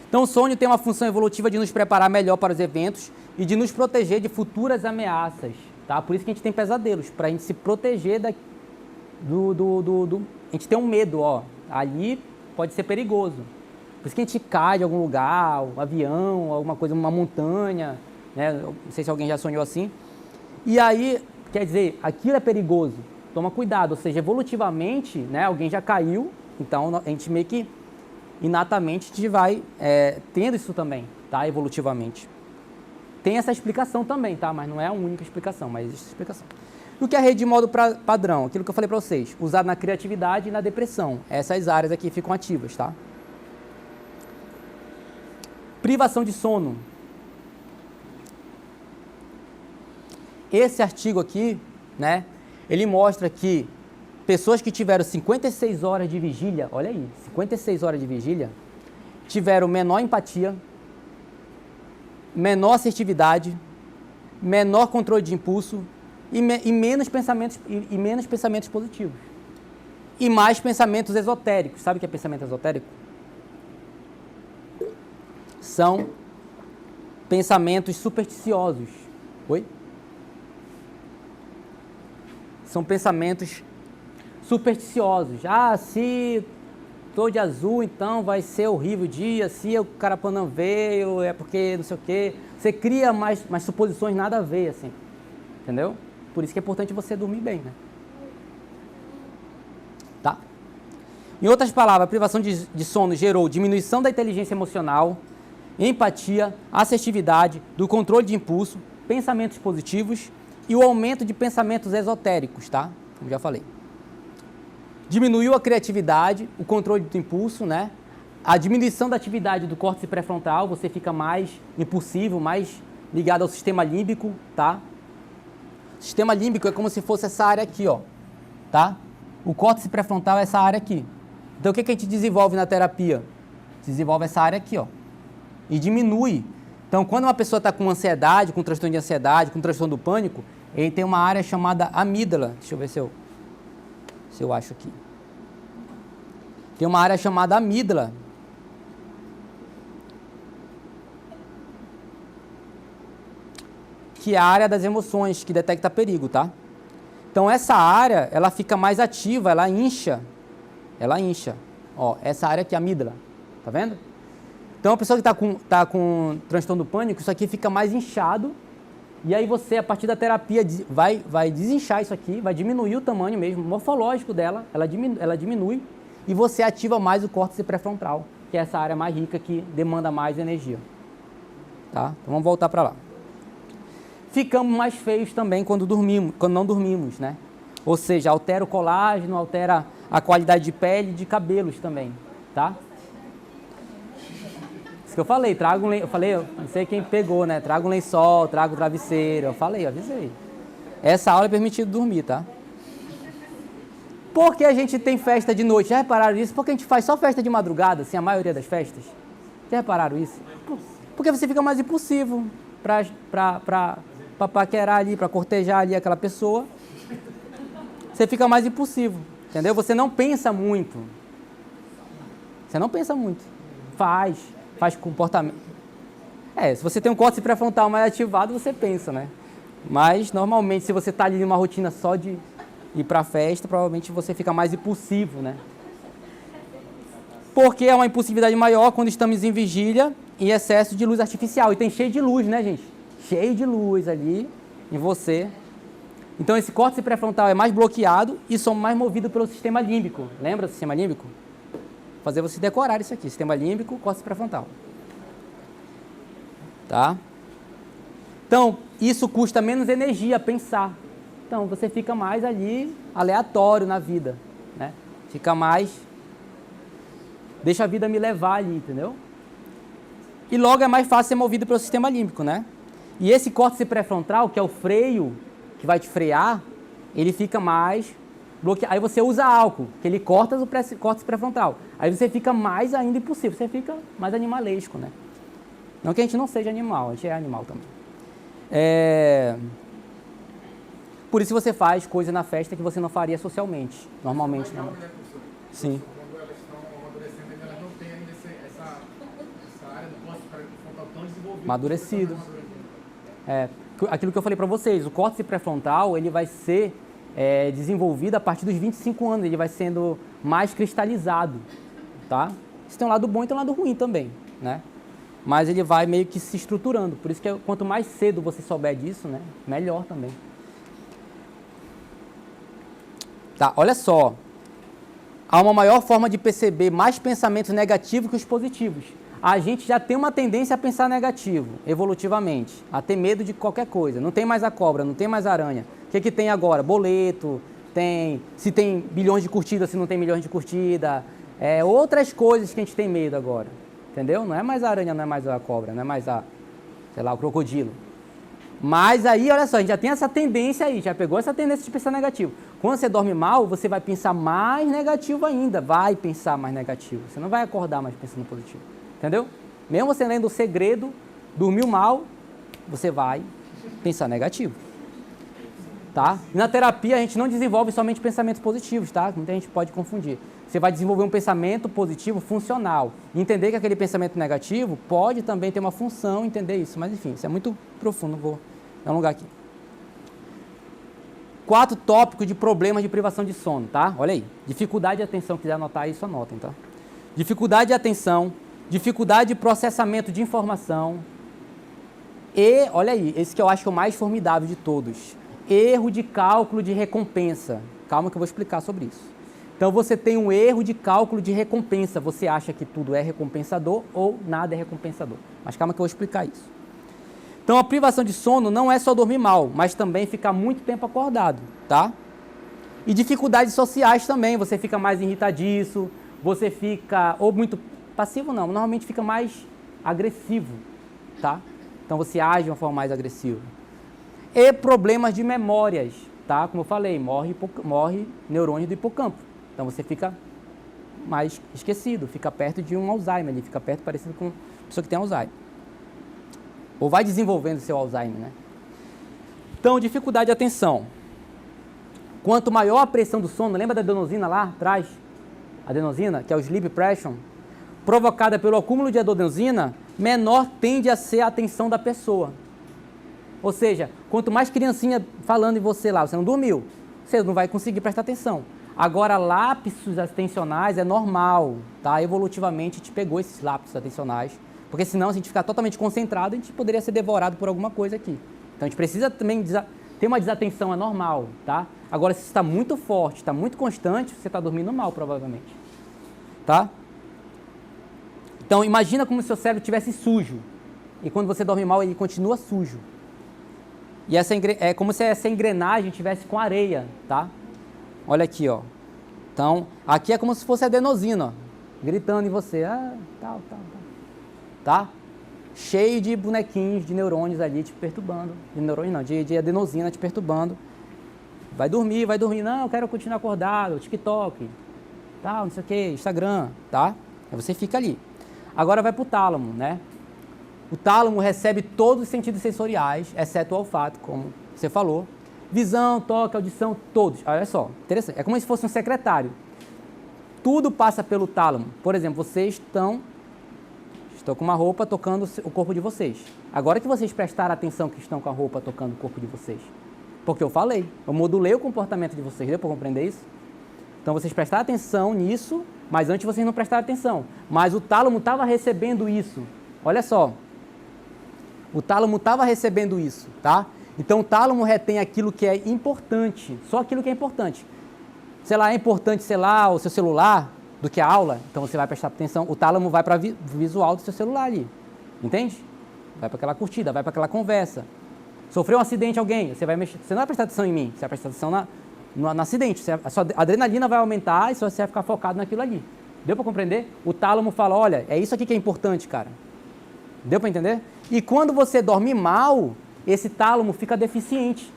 Speaker 1: Então o sonho tem uma função evolutiva de nos preparar melhor para os eventos e de nos proteger de futuras ameaças, tá? Por isso que a gente tem pesadelos, para a gente se proteger a gente tem um medo, ó, ali pode ser perigoso. Por isso que a gente cai de algum lugar, um avião, alguma coisa, uma montanha, né? Não sei se alguém já sonhou assim. E aí, quer dizer, aquilo é perigoso. Toma cuidado, ou seja, evolutivamente, né, alguém já caiu, então a gente meio que inatamente a gente vai tendo isso também, tá? Evolutivamente. Tem essa explicação também, tá? Mas não é a única explicação, mas existe explicação. E o que é a rede de modo padrão? Aquilo que eu falei para vocês, usado na criatividade e na depressão. Essas áreas aqui ficam ativas, tá? Privação de sono. Esse artigo aqui, né, ele mostra que pessoas que tiveram 56 horas de vigília, olha aí, 56 horas de vigília, tiveram menor empatia, menor assertividade, menor controle de impulso e menos pensamentos positivos. E mais pensamentos esotéricos. Sabe o que é pensamento esotérico? São pensamentos supersticiosos. Oi? São pensamentos supersticiosos. Ah, se estou de azul, então vai ser horrível o dia. Se o Carapanã não veio, é porque não sei o quê. Você cria mais suposições nada a ver, assim. Entendeu? Por isso que é importante você dormir bem, né? Tá? Em outras palavras, a privação de sono gerou diminuição da inteligência emocional, empatia, assertividade, do controle de impulso, pensamentos positivos e o aumento de pensamentos esotéricos, tá? Como já falei. Diminuiu a criatividade, o controle do impulso, né? A diminuição da atividade do córtex pré-frontal, você fica mais impulsivo, mais ligado ao sistema límbico, tá? O sistema límbico é como se fosse essa área aqui, ó, tá? O córtex pré-frontal é essa área aqui. Então o que a gente desenvolve na terapia? Desenvolve essa área aqui, ó, e diminui. Então quando uma pessoa está com ansiedade, com transtorno de ansiedade, com transtorno do pânico, ele tem uma área chamada amígdala. Deixa eu ver se eu acho aqui. Tem uma área chamada amígdala. Que é a área das emoções, que detecta perigo, tá? Então essa área, ela fica mais ativa, ela incha. Ó, essa área aqui é a amígdala, tá vendo? Então a pessoa que tá com transtorno do pânico, isso aqui fica mais inchado. E aí você, a partir da terapia, vai desinchar isso aqui, vai diminuir o tamanho mesmo, morfológico dela, ela diminui, e você ativa mais o córtex pré-frontal, que é essa área mais rica que demanda mais energia. Tá? Então vamos voltar para lá. Ficamos mais feios também quando não dormimos, né? Ou seja, altera o colágeno, altera a qualidade de pele e de cabelos também, tá? Isso que eu falei, eu não sei quem pegou, né? Traga um lençol, traga o travesseiro, eu falei, eu avisei. Essa aula é permitido dormir, tá? Por que a gente tem festa de noite? Já repararam isso? Porque a gente faz só festa de madrugada, assim, a maioria das festas. Já repararam isso? Porque você fica mais impulsivo pra paquerar ali, pra cortejar ali aquela pessoa. Você fica mais impulsivo, entendeu? Você não pensa muito. Faz comportamento. Se você tem um córtex pré-frontal mais ativado, você pensa, né? Mas, normalmente, se você está ali numa rotina só de ir para a festa, provavelmente você fica mais impulsivo, né? Porque é uma impulsividade maior quando estamos em vigília em excesso de luz artificial. E tem cheio de luz, né, gente? Cheio de luz ali em você. Então, esse córtex pré-frontal é mais bloqueado e somos mais movidos pelo sistema límbico. Lembra do sistema límbico? Vou fazer você decorar isso aqui. Sistema límbico, córtex pré-frontal. Tá? Então, isso custa menos energia pensar. Então, você fica mais ali aleatório na vida, né? Fica mais... Deixa a vida me levar ali, entendeu? E logo é mais fácil ser movido pelo sistema límbico, né? E esse córtex pré-frontal, que é o freio, que vai te frear, ele fica mais bloqueado. Aí você usa álcool, que ele corta o córtex pré-frontal. Aí você fica mais ainda impossível, você fica mais animalesco, né? Não que a gente não seja animal, a gente é animal também. Por isso você faz coisa na festa que você não faria socialmente, normalmente. Não. Sim.
Speaker 4: Quando elas estão amadurecendo, elas não têm ainda essa área do córtex pré-frontal tão desenvolvida.
Speaker 1: Amadurecido. Aquilo que eu falei para vocês, o córtex pré-frontal ele vai ser desenvolvido a partir dos 25 anos, ele vai sendo mais cristalizado, tá? Isso tem um lado bom e tem um lado ruim também, né? Mas ele vai meio que se estruturando, por isso que quanto mais cedo você souber disso, né, melhor também. Tá, olha só, há uma maior forma de perceber mais pensamentos negativos que os positivos. A gente já tem uma tendência a pensar negativo, evolutivamente, a ter medo de qualquer coisa. Não tem mais a cobra, não tem mais a aranha. O que tem agora? Boleto, se tem bilhões de curtidas, se não tem milhões de curtidas. Outras coisas que a gente tem medo agora, entendeu? Não é mais a aranha, não é mais a cobra, não é mais o crocodilo. Mas aí, olha só, a gente já tem essa tendência aí, já pegou essa tendência de pensar negativo. Quando você dorme mal, você vai pensar mais negativo ainda, vai pensar mais negativo. Você não vai acordar mais pensando positivo. Entendeu? Mesmo você lendo O Segredo, dormiu mal, você vai pensar negativo. Tá? E na terapia a gente não desenvolve somente pensamentos positivos, tá? Muita gente pode confundir. Você vai desenvolver um pensamento positivo funcional. Entender que aquele pensamento negativo pode também ter uma função, entender isso. Mas enfim, isso é muito profundo, vou alongar aqui. 4 tópicos de problemas de privação de sono, tá? Olha aí. Dificuldade de atenção, quiser anotar isso, anotem, tá? Dificuldade de atenção, dificuldade de processamento de informação e, olha aí, esse que eu acho que é o mais formidável de todos, erro de cálculo de recompensa. Calma que eu vou explicar sobre isso. Então, você tem um erro de cálculo de recompensa. Você acha que tudo é recompensador ou nada é recompensador. Mas calma que eu vou explicar isso. Então, a privação de sono não é só dormir mal, mas também ficar muito tempo acordado, tá? E dificuldades sociais também. Você fica mais irritadiço, você fica, ou muito passivo não, normalmente fica mais agressivo, tá? Então você age de uma forma mais agressiva. E problemas de memórias, tá? Como eu falei, morre neurônio do hipocampo. Então você fica mais esquecido, fica perto de um Alzheimer, ele fica perto parecido com pessoa que tem Alzheimer. Ou vai desenvolvendo seu Alzheimer, né? Então, dificuldade de atenção. Quanto maior a pressão do sono, lembra da adenosina lá atrás? Adenosina, que é o sleep pressure, provocada pelo acúmulo de adenosina, menor tende a ser a atenção da pessoa. Ou seja, quanto mais criancinha falando em você lá, você não dormiu, você não vai conseguir prestar atenção. Agora, lapsos atencionais é normal, tá? Evolutivamente te pegou esses lapsos atencionais, porque senão, se a gente ficar totalmente concentrado, a gente poderia ser devorado por alguma coisa aqui. Então, a gente precisa também ter uma desatenção, é normal, tá? Agora, se está muito forte, está muito constante, você está dormindo mal, provavelmente, tá? Então, imagina como se o seu cérebro estivesse sujo. E quando você dorme mal, ele continua sujo. E é como se essa engrenagem estivesse com areia, tá? Olha aqui, ó. Então, aqui é como se fosse a adenosina, ó, gritando em você. Tal. Tá? Cheio de bonequinhos, de neurônios ali te perturbando. De neurônios não, de adenosina te perturbando. Vai dormir. Não, eu quero continuar acordado. TikTok, tal, não sei o que, Instagram, tá? Aí você fica ali. Agora vai para o tálamo, né? O tálamo recebe todos os sentidos sensoriais, exceto o olfato, como você falou. Visão, toque, audição, todos. Olha só, interessante. É como se fosse um secretário. Tudo passa pelo tálamo. Por exemplo, vocês Estou com uma roupa tocando o corpo de vocês. Agora que vocês prestaram atenção que estão com a roupa tocando o corpo de vocês. Porque eu falei, eu modulei o comportamento de vocês, deu para compreender isso? Então vocês prestaram atenção nisso, mas antes vocês não prestaram atenção. Mas o tálamo estava recebendo isso. Olha só. O tálamo estava recebendo isso, tá? Então o tálamo retém aquilo que é importante, só aquilo que é importante. Sei lá, é importante, sei lá, o seu celular do que a aula, então você vai prestar atenção, o tálamo vai para visual do seu celular ali, entende? Vai para aquela curtida, vai para aquela conversa. Sofreu um acidente alguém, você vai mexer, você não vai prestar atenção em mim, você vai prestar atenção no acidente, a sua adrenalina vai aumentar e você vai ficar focado naquilo ali. Deu para compreender? O tálamo fala, olha, é isso aqui que é importante, cara. Deu para entender? E quando você dorme mal, esse tálamo fica deficiente.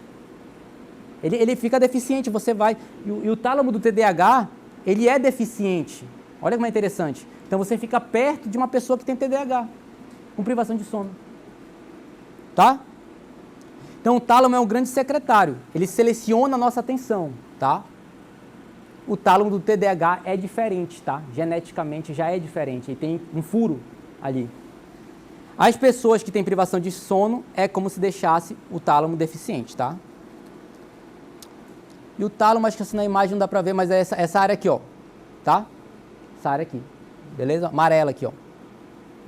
Speaker 1: Ele fica deficiente, você vai... E o tálamo do TDAH, ele é deficiente. Olha como é interessante. Então você fica perto de uma pessoa que tem TDAH, com privação de sono. Tá? Então o tálamo é um grande secretário. Ele seleciona a nossa atenção, tá? O tálamo do TDAH é diferente, tá? Geneticamente já é diferente. Ele tem um furo ali. As pessoas que têm privação de sono é como se deixasse o tálamo deficiente, tá? E o tálamo, acho que assim na imagem não dá pra ver, mas é essa área aqui, ó. Tá? Essa área aqui. Beleza? Amarela aqui, ó.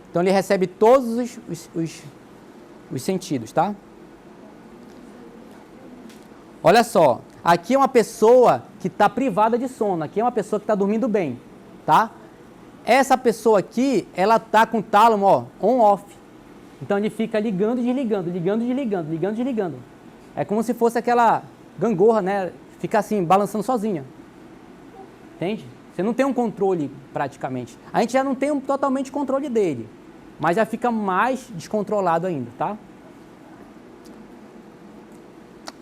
Speaker 1: Então ele recebe todos os sentidos, tá? Olha só. Aqui é uma pessoa que está privada de sono. Aqui é uma pessoa que está dormindo bem, tá? Essa pessoa aqui, ela tá com o tálamo, ó, on-off. Então ele fica ligando e desligando, ligando e desligando, ligando e desligando. É como se fosse aquela gangorra, né? Fica assim, balançando sozinha. Entende? Você não tem um controle praticamente. A gente já não tem totalmente controle dele, mas já fica mais descontrolado ainda, tá?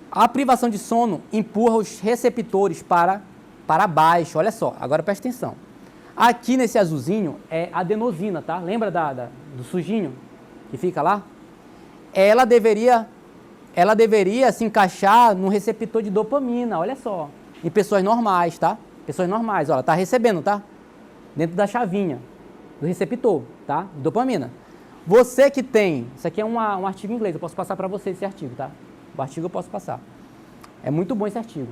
Speaker 1: A privação de sono empurra os receptores para baixo. Olha só, agora presta atenção. Aqui nesse azulzinho é adenosina, tá? Lembra do sujinho que fica lá? Ela deveria se encaixar no receptor de dopamina, olha só. Em pessoas normais, tá? Pessoas normais, ó, ela tá recebendo, tá? Dentro da chavinha do receptor, tá? De dopamina. Você que tem, isso aqui é um artigo em inglês, eu posso passar para você esse artigo, tá? O artigo eu posso passar. É muito bom esse artigo.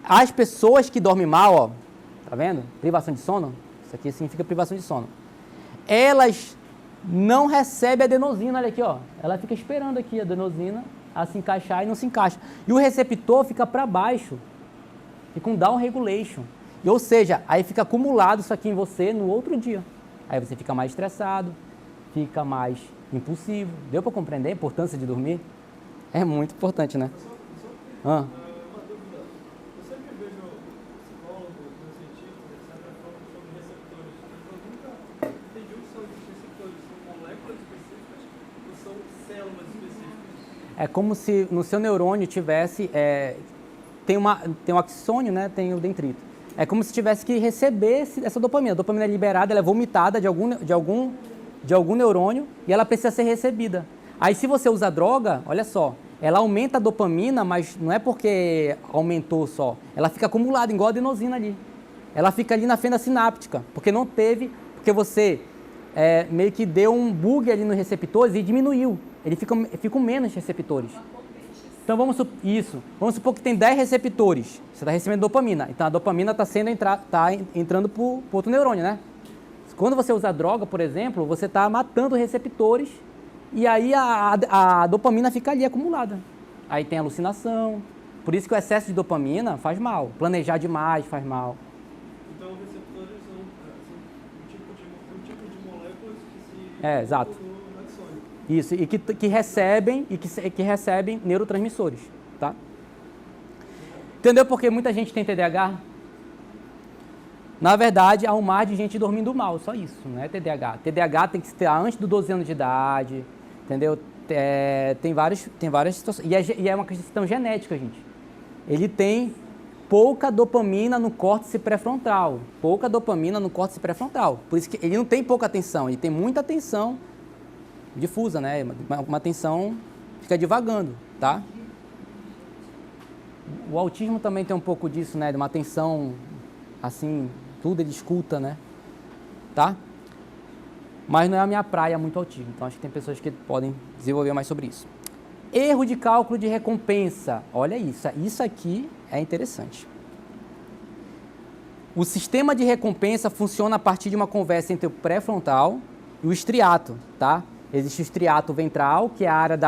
Speaker 1: As pessoas que dormem mal, ó, tá vendo? Privação de sono, isso aqui significa privação de sono. Elas não recebem adenosina, olha aqui, ó. Ela fica esperando aqui a adenosina a se encaixar e não se encaixa. E o receptor fica para baixo, fica um down regulation. Ou seja, aí fica acumulado isso aqui em você no outro dia. Aí você fica mais estressado, fica mais impulsivo. Deu para compreender a importância de dormir? É muito importante, né?
Speaker 5: Uma dúvida. Eu sempre vejo psicólogos, cientistas, etc., falando sobre receptores. Eu nunca entendi o que são esses receptores. São moléculas específicas ou são células específicas?
Speaker 1: É como se no seu neurônio tivesse... tem um axônio, né? Tem o dendrito. É como se tivesse que receber essa dopamina. A dopamina é liberada, ela é vomitada de algum neurônio e ela precisa ser recebida. Aí se você usa droga, olha só, ela aumenta a dopamina, mas não é porque aumentou só. Ela fica acumulada, igual a adenosina ali. Ela fica ali na fenda sináptica, porque porque você meio que deu um bug ali nos receptores e diminuiu. Ele fica com menos receptores. Então vamos supor que tem 10 receptores. Você está recebendo dopamina. Então a dopamina está entrando para o outro neurônio, né? Quando você usa droga, por exemplo, você está matando receptores e aí a dopamina fica ali acumulada. Aí tem alucinação. Por isso que o excesso de dopamina faz mal. Planejar demais faz mal.
Speaker 5: Então, receptores são um tipo de moléculas que se...
Speaker 1: exato.
Speaker 5: no axônio.
Speaker 1: Isso, e que recebem neurotransmissores, tá? Entendeu por que muita gente tem TDAH? Na verdade, há um mar de gente dormindo mal, só isso, não é TDAH. TDAH tem que ser antes dos 12 anos de idade, entendeu? Tem várias situações. E é uma questão genética, gente. Ele tem pouca dopamina no córtex pré-frontal. Pouca dopamina no córtex pré-frontal. Por isso que ele não tem pouca atenção, ele tem muita atenção difusa, né? Uma atenção fica divagando, tá? O autismo também tem um pouco disso, né? De uma atenção, assim, tudo ele escuta, né? tá? Mas não é a minha praia muito altivo, então acho que tem pessoas que podem desenvolver mais sobre isso. Erro de cálculo de recompensa. Olha isso aqui é interessante. O sistema de recompensa funciona a partir de uma conversa entre o pré-frontal e o estriato, tá? Existe o estriato ventral, que é a área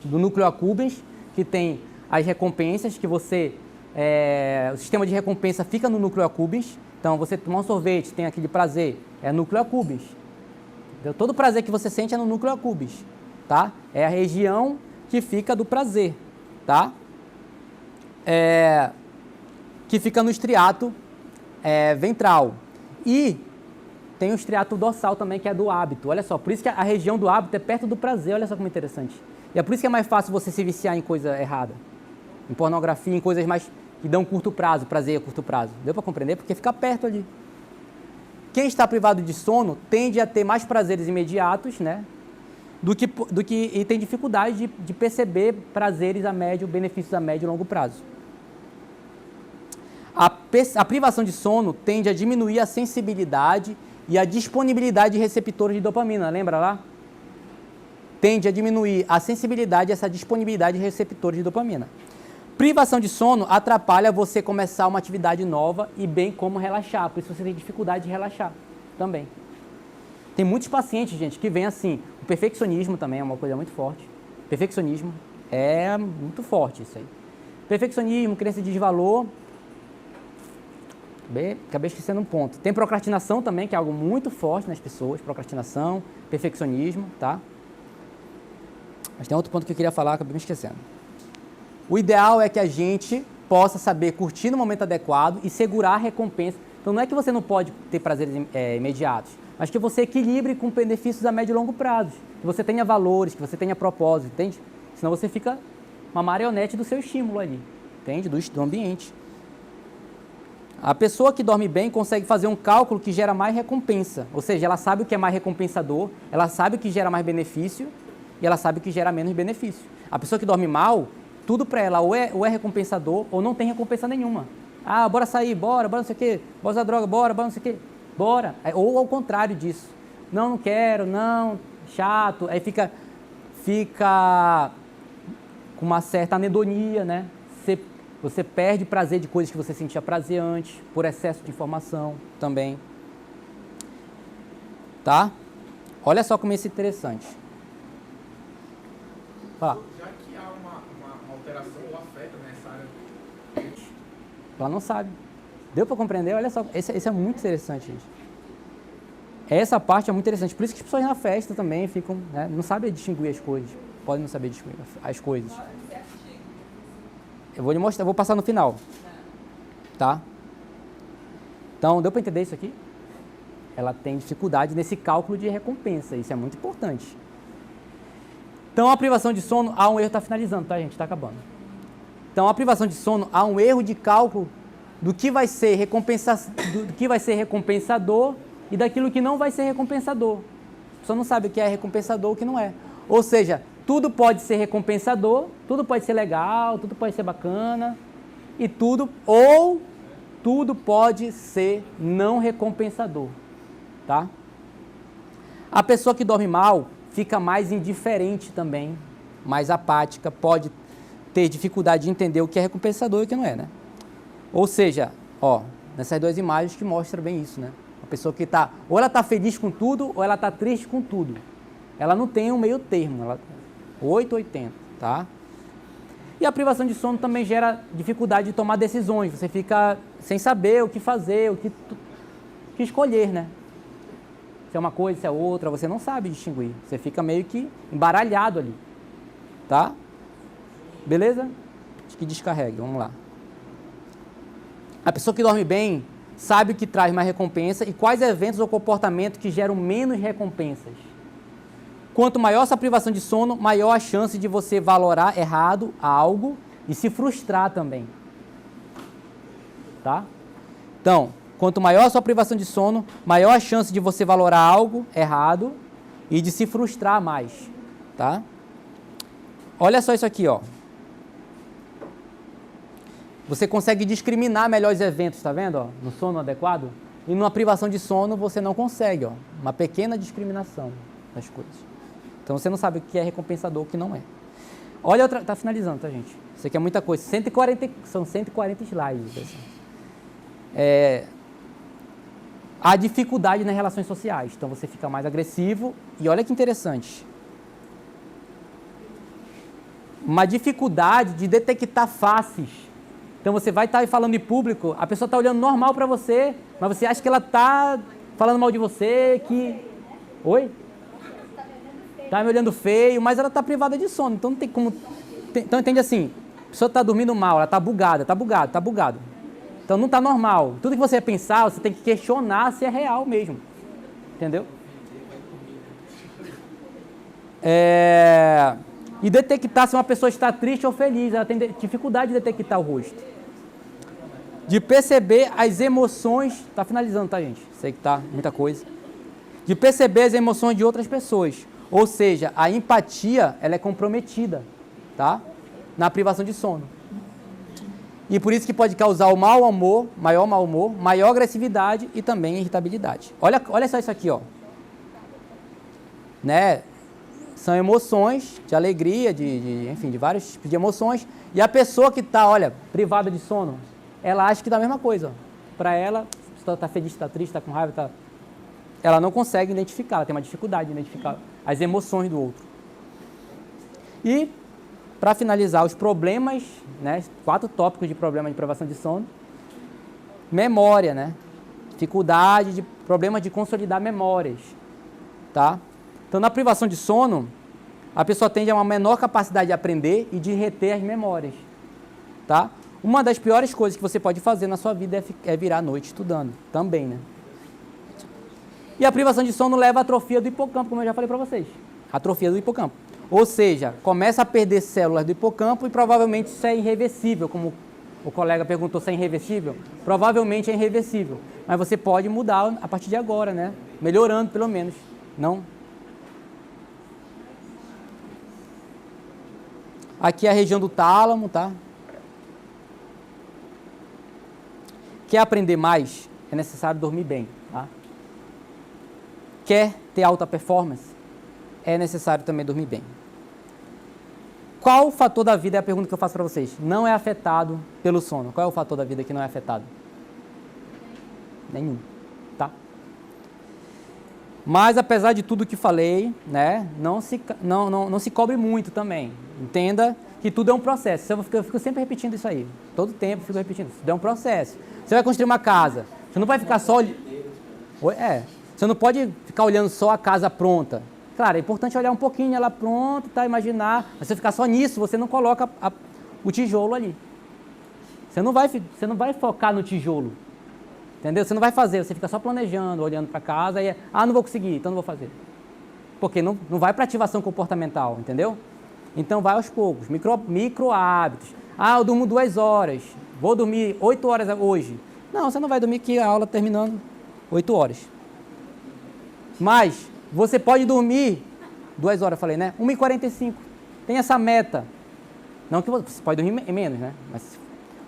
Speaker 1: do núcleo accumbens, que tem as recompensas que você... o sistema de recompensa fica no núcleo accumbens. Então, você tomar um sorvete, tem aquele prazer, é núcleo accumbens. Então, todo o prazer que você sente é no núcleo accumbens, tá? É a região que fica do prazer, tá? Que fica no estriato ventral. E tem o estriato dorsal também, que é do hábito. Olha só, por isso que a região do hábito é perto do prazer. Olha só como é interessante. E é por isso que é mais fácil você se viciar em coisa errada. Em pornografia, em coisas mais que dão curto prazo, prazer a curto prazo. Deu para compreender? Porque fica perto ali. Quem está privado de sono tende a ter mais prazeres imediatos, né? E tem dificuldade de perceber prazeres a médio, benefícios a médio e longo prazo. A privação de sono tende a diminuir a sensibilidade e a disponibilidade de receptores de dopamina, lembra lá? Tende a diminuir a sensibilidade e essa disponibilidade de receptores de dopamina. Privação de sono atrapalha você começar uma atividade nova e bem como relaxar, por isso você tem dificuldade de relaxar também. Tem muitos pacientes, gente, que vêm assim, o perfeccionismo também é uma coisa muito forte. Perfeccionismo é muito forte isso aí. Perfeccionismo, crença de desvalor. Acabei esquecendo um ponto. Tem procrastinação também, que é algo muito forte nas pessoas. Procrastinação, perfeccionismo, tá? Mas tem outro ponto que eu queria falar, acabei me esquecendo. O ideal é que a gente possa saber curtir no momento adequado e segurar a recompensa. Então não é que você não pode ter prazeres imediatos, mas que você equilibre com benefícios a médio e longo prazo. Que você tenha valores, que você tenha propósito, entende? Senão você fica uma marionete do seu estímulo ali, entende? Do ambiente. A pessoa que dorme bem consegue fazer um cálculo que gera mais recompensa. Ou seja, ela sabe o que é mais recompensador, ela sabe o que gera mais benefício e ela sabe o que gera menos benefício. A pessoa que dorme mal, tudo para ela ou é recompensador ou não tem recompensa nenhuma. Ah, bora sair, bora não sei o quê, bora usar droga, bora não sei o quê, bora. Ou ao contrário disso. Não quero, não, chato. Aí fica com uma certa anedonia, né? Você perde prazer de coisas que você sentia prazer antes, por excesso de informação também. Tá? Olha só como isso é interessante. Fala.
Speaker 4: Já que há uma alteração ou afeta nessa área...
Speaker 1: Ela não sabe. Deu para compreender? Olha só, esse é muito interessante, gente. Essa parte é muito interessante. Por isso que as pessoas na festa também ficam, né, não sabem distinguir as coisas. Podem não saber distinguir as coisas. Eu vou lhe mostrar, vou passar no final. Tá? Então, deu para entender isso aqui? Ela tem dificuldade nesse cálculo de recompensa. Isso é muito importante. Então, a privação de sono, há um erro, está finalizando, tá, gente? Está acabando. Então, a privação de sono, há um erro de cálculo do que vai ser recompensador e daquilo que não vai ser recompensador. A pessoa não sabe o que é recompensador e o que não é. Ou seja, tudo pode ser recompensador, tudo pode ser legal, tudo pode ser bacana, e tudo pode ser não recompensador, tá? A pessoa que dorme mal fica mais indiferente também, mais apática, pode ter dificuldade de entender o que é recompensador e o que não é, né? Ou seja, ó, nessas duas imagens que mostram bem isso, né? A pessoa que está, ou ela está feliz com tudo, ou ela está triste com tudo. Ela não tem um meio termo, ela 880, tá? E a privação de sono também gera dificuldade de tomar decisões. Você fica sem saber o que fazer, o que escolher, né? Se é uma coisa, se é outra, você não sabe distinguir. Você fica meio que embaralhado ali, tá? Beleza? Acho que descarregue, vamos lá. A pessoa que dorme bem sabe o que traz mais recompensa e quais eventos ou comportamentos que geram menos recompensas. Quanto maior essa privação de sono, maior a chance de você valorar errado algo e se frustrar também. Tá? Então, quanto maior a sua privação de sono, maior a chance de você valorar algo errado e de se frustrar mais. Tá? Olha só isso aqui, ó. Você consegue discriminar melhor os eventos, tá vendo? Ó, no sono adequado. e numa privação de sono você não consegue, ó, uma pequena discriminação das coisas. Então você não sabe o que é recompensador e o que não é. Olha outra, tá finalizando, tá, gente? Isso aqui é muita coisa, são 140 slides. Assim. A dificuldade nas relações sociais, então você fica mais agressivo, e olha que interessante. Uma dificuldade de detectar faces. Então você vai estar falando em público, a pessoa está olhando normal para você, mas você acha que ela está falando mal de você, que... Oi? Está me olhando feio, mas ela está privada de sono, então não tem como... Então entende assim, a pessoa está dormindo mal, ela está bugada, está bugado. Então não está normal. Tudo que você pensar, você tem que questionar se é real mesmo. Entendeu? E detectar se uma pessoa está triste ou feliz. Ela tem dificuldade de detectar o rosto. De perceber as emoções... Está finalizando, tá, gente? Sei que tá muita coisa. De perceber as emoções de outras pessoas. Ou seja, a empatia, ela é comprometida, tá? Na privação de sono. E por isso que pode causar o maior humor, maior agressividade e também irritabilidade. Olha só isso aqui, ó. Né? São emoções de alegria, enfim, de vários tipos de emoções. E a pessoa que está, olha, privada de sono, ela acha que dá a mesma coisa. Para ela, se ela está feliz, está triste, está com raiva, ela não consegue identificar, ela tem uma dificuldade de identificar as emoções do outro. E, para finalizar, os problemas, né, 4 tópicos de problema de privação de sono. Memória, né? Dificuldade, problemas de consolidar memórias, tá? Então, na privação de sono, a pessoa tende a uma menor capacidade de aprender e de reter as memórias, tá? Uma das piores coisas que você pode fazer na sua vida é virar à noite estudando, também, né? E a privação de sono leva à atrofia do hipocampo, como eu já falei para vocês. Atrofia do hipocampo. Ou seja, começa a perder células do hipocampo e provavelmente isso é irreversível, como o colega perguntou se é irreversível. Provavelmente é irreversível, mas você pode mudar a partir de agora, né? Melhorando, pelo menos. Não? Aqui é a região do tálamo, tá? Quer aprender mais? É necessário dormir bem, tá? Quer ter alta performance? É necessário também dormir bem. Qual fator da vida, é a pergunta que eu faço para vocês, não é afetado pelo sono? Qual é o fator da vida que não é afetado? Nenhum, tá? Mas, apesar de tudo que falei, né, não se cobre muito também. Entenda que tudo é um processo. Eu fico sempre repetindo isso aí. Todo tempo eu fico repetindo. Tudo é um processo. Você vai construir uma casa. Você não vai ficar só... Você não pode ficar olhando só a casa pronta. Claro, é importante olhar um pouquinho ela pronta, tá, imaginar. Mas se você ficar só nisso, você não coloca o tijolo ali. Você não vai focar no tijolo. Entendeu? Você não vai fazer, você fica só planejando, olhando para casa e não vou conseguir, então não vou fazer. Porque não vai para ativação comportamental, entendeu? Então vai aos poucos, micro hábitos. Eu durmo 2 horas, vou dormir 8 horas hoje. Não, você não vai dormir que a aula terminando 8 horas. Mas você pode dormir 2 horas, falei, né? 1h45. Tem essa meta. Não que você pode dormir menos, né? Mas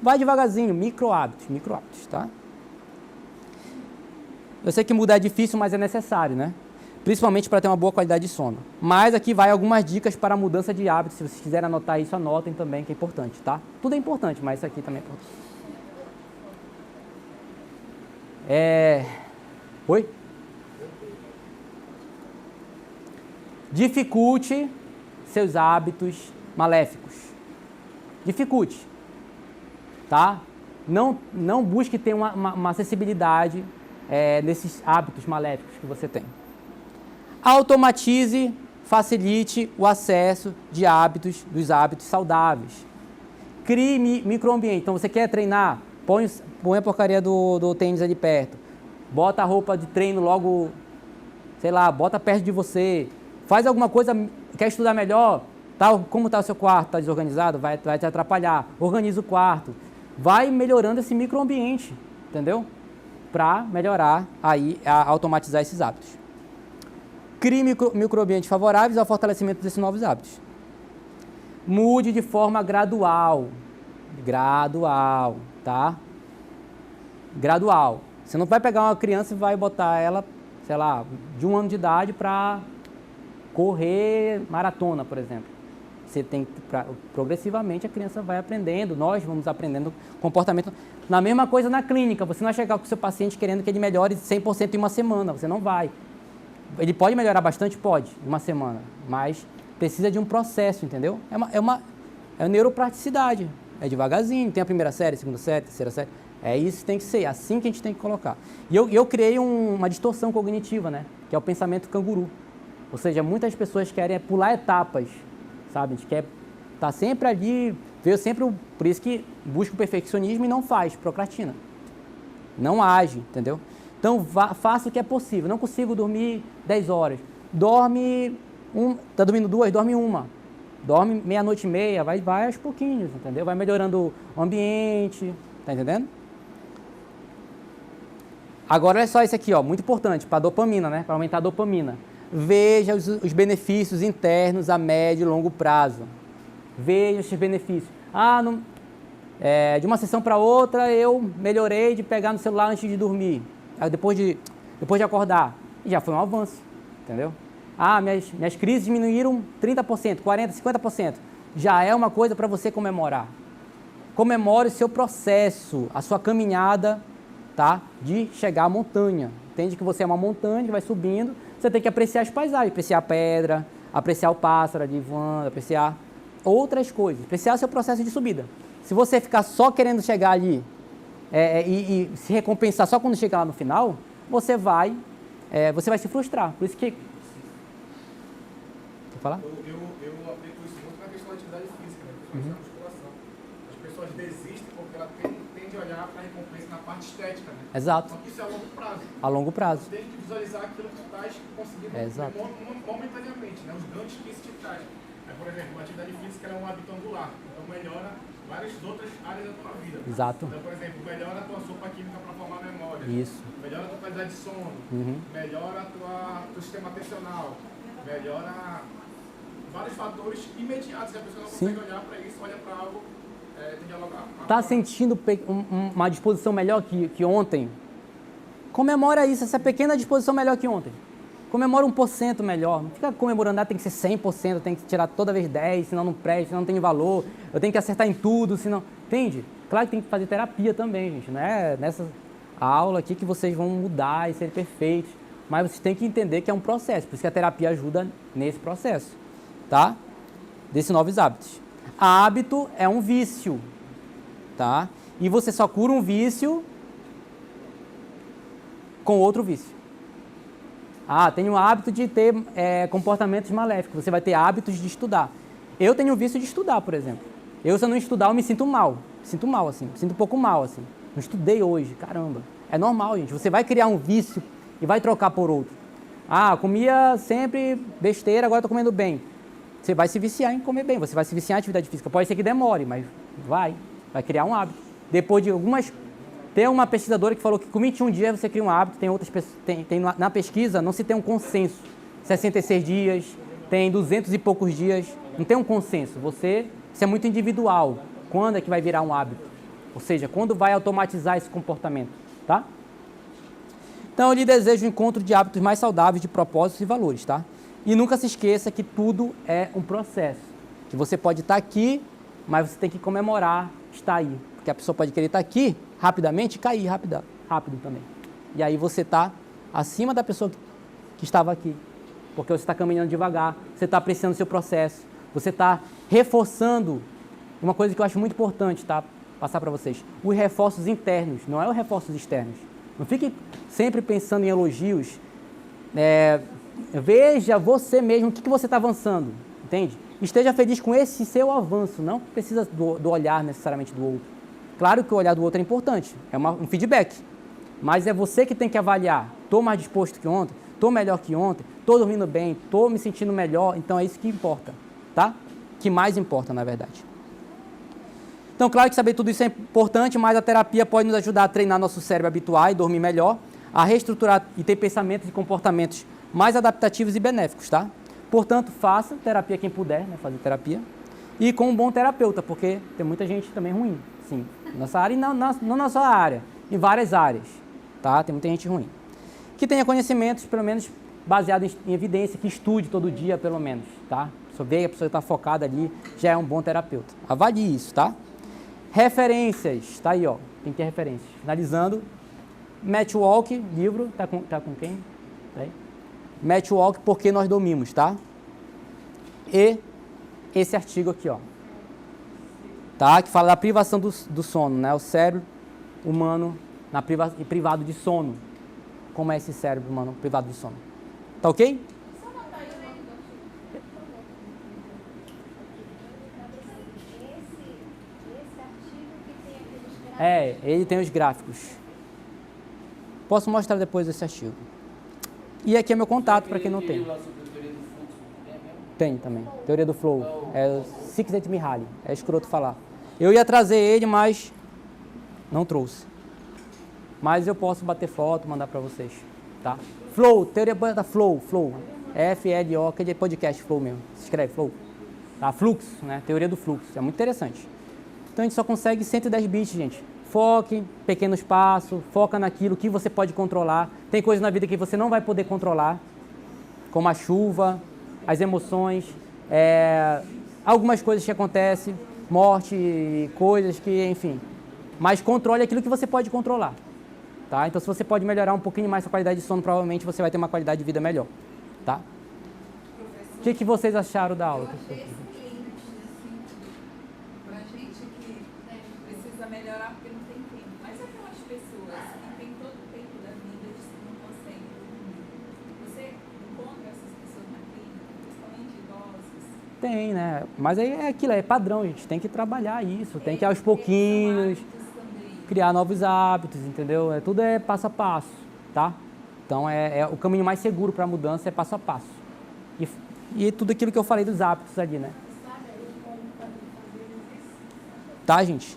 Speaker 1: vai devagarzinho, micro hábitos, tá? Eu sei que mudar é difícil, mas é necessário, né? Principalmente para ter uma boa qualidade de sono. Mas aqui vai algumas dicas para a mudança de hábitos. Se vocês quiserem anotar isso, anotem também, que é importante, tá? Tudo é importante, mas isso aqui também é importante. Oi? Dificulte seus hábitos maléficos. Dificulte, tá? Não busque ter uma acessibilidade nesses hábitos maléficos que você tem. Automatize, facilite o acesso dos hábitos saudáveis. Crie microambiente. Então, você quer treinar? Põe a porcaria do tênis ali perto. Bota a roupa de treino logo, sei lá, bota perto de você. Faz alguma coisa, quer estudar melhor? Como está o seu quarto? Está desorganizado? Vai te atrapalhar. Organiza o quarto. Vai melhorando esse microambiente, entendeu? Para melhorar, automatizar esses hábitos. Crie microambientes favoráveis ao fortalecimento desses novos hábitos. Mude de forma gradual. Gradual, tá? Gradual. Você não vai pegar uma criança e vai botar ela, sei lá, de 1 ano de idade para correr maratona, por exemplo. Você tem que, progressivamente a criança vai aprendendo, nós vamos aprendendo comportamento. Na mesma coisa na clínica, você não vai chegar com o seu paciente querendo que ele melhore 100% em uma semana, você não vai. Ele pode melhorar bastante? Pode, em uma semana, mas precisa de um processo, entendeu? É neuropraticidade, é devagarzinho, tem a primeira série, segunda série, terceira série, é isso que tem que ser, assim que a gente tem que colocar. E eu criei uma distorção cognitiva, né, que é o pensamento canguru, ou seja, muitas pessoas querem pular etapas, sabe, a gente quer estar sempre ali, por isso que busca o perfeccionismo e não faz, procrastina, não age, entendeu? Então, faça o que é possível. Não consigo dormir 10 horas. Tá dormindo 2, dorme 1. Dorme meia-noite e meia, vai aos pouquinhos, entendeu? Vai melhorando o ambiente, tá entendendo? Agora, olha só isso aqui, ó, muito importante, para dopamina, né? Para aumentar a dopamina. Veja os benefícios internos a médio e longo prazo. Veja esses benefícios. De uma sessão para outra, eu melhorei de pegar no celular antes de dormir. Depois de acordar, já foi um avanço, entendeu? Minhas crises diminuíram 30%, 40%, 50%. Já é uma coisa para você comemorar. Comemore o seu processo, a sua caminhada, tá? De chegar à montanha. Entende que você é uma montanha que vai subindo, você tem que apreciar as paisagens, apreciar a pedra, apreciar o pássaro ali voando, apreciar outras coisas, apreciar o seu processo de subida. Se você ficar só querendo chegar ali e se recompensar só quando chegar lá no final, você vai se frustrar. Por isso que... Quer falar?
Speaker 4: Eu aplico isso muito na questão da atividade física, né? Principalmente na musculação. As pessoas desistem porque ela tende a olhar para a recompensa na parte estética, né?
Speaker 1: Exato.
Speaker 4: Só que isso é a longo prazo.
Speaker 1: A longo prazo.
Speaker 4: Você tem que visualizar aquilo que tu estás conseguindo momentaneamente, né? Os ganhos que isso te traz. Por exemplo, a atividade física é um hábito angular, então melhora várias outras áreas da tua vida.
Speaker 1: Exato.
Speaker 4: Então, por exemplo, melhora a tua sopa química para formar memória.
Speaker 1: Isso.
Speaker 4: Melhora a tua qualidade de sono. Melhora teu sistema atencional. Melhora vários fatores imediatos que a pessoa não consegue olhar para isso, olha para algo, tem que dialogar. Está
Speaker 1: sentindo uma disposição melhor que ontem? Comemora isso, essa pequena disposição melhor que ontem. Comemora 1% melhor. Não fica comemorando, tem que ser 100%, tem que tirar toda vez 10%, senão não presta, senão não tem valor. Eu tenho que acertar em tudo, senão... Entende? Claro que tem que fazer terapia também, gente. Não é nessa aula aqui que vocês vão mudar e ser perfeitos. Mas vocês têm que entender que é um processo. Por isso que a terapia ajuda nesse processo, tá? Desses novos hábitos. Hábito é um vício, tá? E você só cura um vício com outro vício. Tenho o hábito de ter comportamentos maléficos. Você vai ter hábitos de estudar. Eu tenho o vício de estudar, por exemplo. Se eu não estudar, eu me sinto mal. Sinto mal, assim. Me sinto um pouco mal, assim. Não estudei hoje, caramba. É normal, gente. Você vai criar um vício e vai trocar por outro. Comia sempre besteira, agora estou comendo bem. Você vai se viciar em comer bem. Você vai se viciar em atividade física. Pode ser que demore, mas vai criar um hábito. Depois de algumas... Tem uma pesquisadora que falou que com 21 dias você cria um hábito, tem outras pessoas, na pesquisa não se tem um consenso, 66 dias, tem 200 e poucos dias, não tem um consenso, isso é muito individual, quando é que vai virar um hábito, ou seja, quando vai automatizar esse comportamento, tá? Então eu lhe desejo o encontro de hábitos mais saudáveis, de propósitos e valores, tá? E nunca se esqueça que tudo é um processo, que você pode estar aqui, mas você tem que comemorar estar aí, porque a pessoa pode querer estar aqui, rapidamente e cair rápido também. E aí você está acima da pessoa que estava aqui, porque você está caminhando devagar, você está apreciando o seu processo, você está reforçando uma coisa que eu acho muito importante, tá? Passar para vocês. Os reforços internos, não é os reforços externos. Não fique sempre pensando em elogios. Veja você mesmo o que você está avançando, entende? Esteja feliz com esse seu avanço, não precisa do olhar necessariamente do outro. Claro que o olhar do outro é importante, é um feedback, mas é você que tem que avaliar. Estou mais disposto que ontem, estou melhor que ontem, estou dormindo bem, estou me sentindo melhor, então é isso que importa, tá? Que mais importa, na verdade. Então, claro que saber tudo isso é importante, mas a terapia pode nos ajudar a treinar nosso cérebro habitual e dormir melhor, a reestruturar e ter pensamentos e comportamentos mais adaptativos e benéficos, tá? Portanto, faça terapia quem puder, né, fazer terapia, e com um bom terapeuta, porque tem muita gente também ruim, sim, nossa área e não na sua área, em várias áreas. tá? Tem muita gente ruim. Que tenha conhecimentos, pelo menos, baseados em evidência, que estude todo dia, pelo menos, tá? Só vê que a pessoa está focada ali, já é um bom terapeuta. Avalie isso, tá? Referências, tá aí, ó. Tem que ter referências. Finalizando, Matt Walk, livro, tá com quem? Tá aí? Matt Walk, Porque Nós Dormimos, tá? E esse artigo aqui, ó. Tá? Que fala da privação do sono, né? O cérebro humano privado de sono. Como é esse cérebro humano privado de sono? Tá ok?
Speaker 3: Esse artigo que tem aqueles gráficos.
Speaker 1: Ele tem os gráficos. Posso mostrar depois esse artigo. E aqui é meu contato para quem não tem. Tem também. Teoria do Flow. É o Csikszentmihalyi. É escroto falar. Eu ia trazer ele, mas não trouxe. Mas eu posso bater foto, mandar para vocês, tá? Flow, teoria da Flow, F-L-O, que é de podcast Flow mesmo. Se escreve Flow. Tá? Fluxo, né? Teoria do fluxo. É muito interessante. Então a gente só consegue 110 bits, gente. Foque, pequenos passos, foca naquilo que você pode controlar. Tem coisas na vida que você não vai poder controlar, como a chuva, as emoções, algumas coisas que acontecem, morte, coisas que, enfim. Mas controle aquilo que você pode controlar. Tá? Então, se você pode melhorar um pouquinho mais sua qualidade de sono, provavelmente você vai ter uma qualidade de vida melhor. Tá? O que vocês acharam da aula?
Speaker 2: Pra gente que precisa melhorar porque não tem tempo. Mas aquelas pessoas que têm todo o tempo da vida e não conseguem dormir. Você encontra essas pessoas na clínica, principalmente idosos?
Speaker 1: Tem, né? Mas aí é aquilo, é padrão, gente. Tem que trabalhar isso, tem que ir aos pouquinhos, criar novos hábitos, entendeu? Tudo é passo a passo, tá? Então, o caminho mais seguro para a mudança é passo a passo. E tudo aquilo que eu falei dos hábitos ali, né? Tá, gente?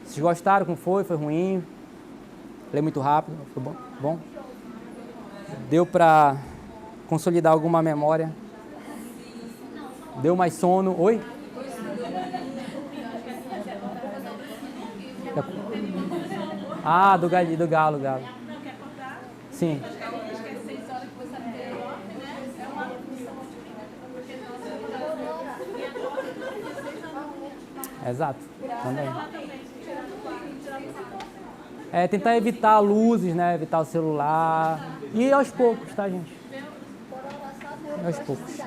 Speaker 1: Vocês gostaram? Como foi? Foi ruim? Falei muito rápido? Foi bom? Bom? Deu para consolidar alguma memória? Deu mais sono? Oi? Ah, do galo. Sim. Exato, também. Tentar evitar luzes, né? Evitar o celular. E aos poucos, tá, gente? Aos poucos.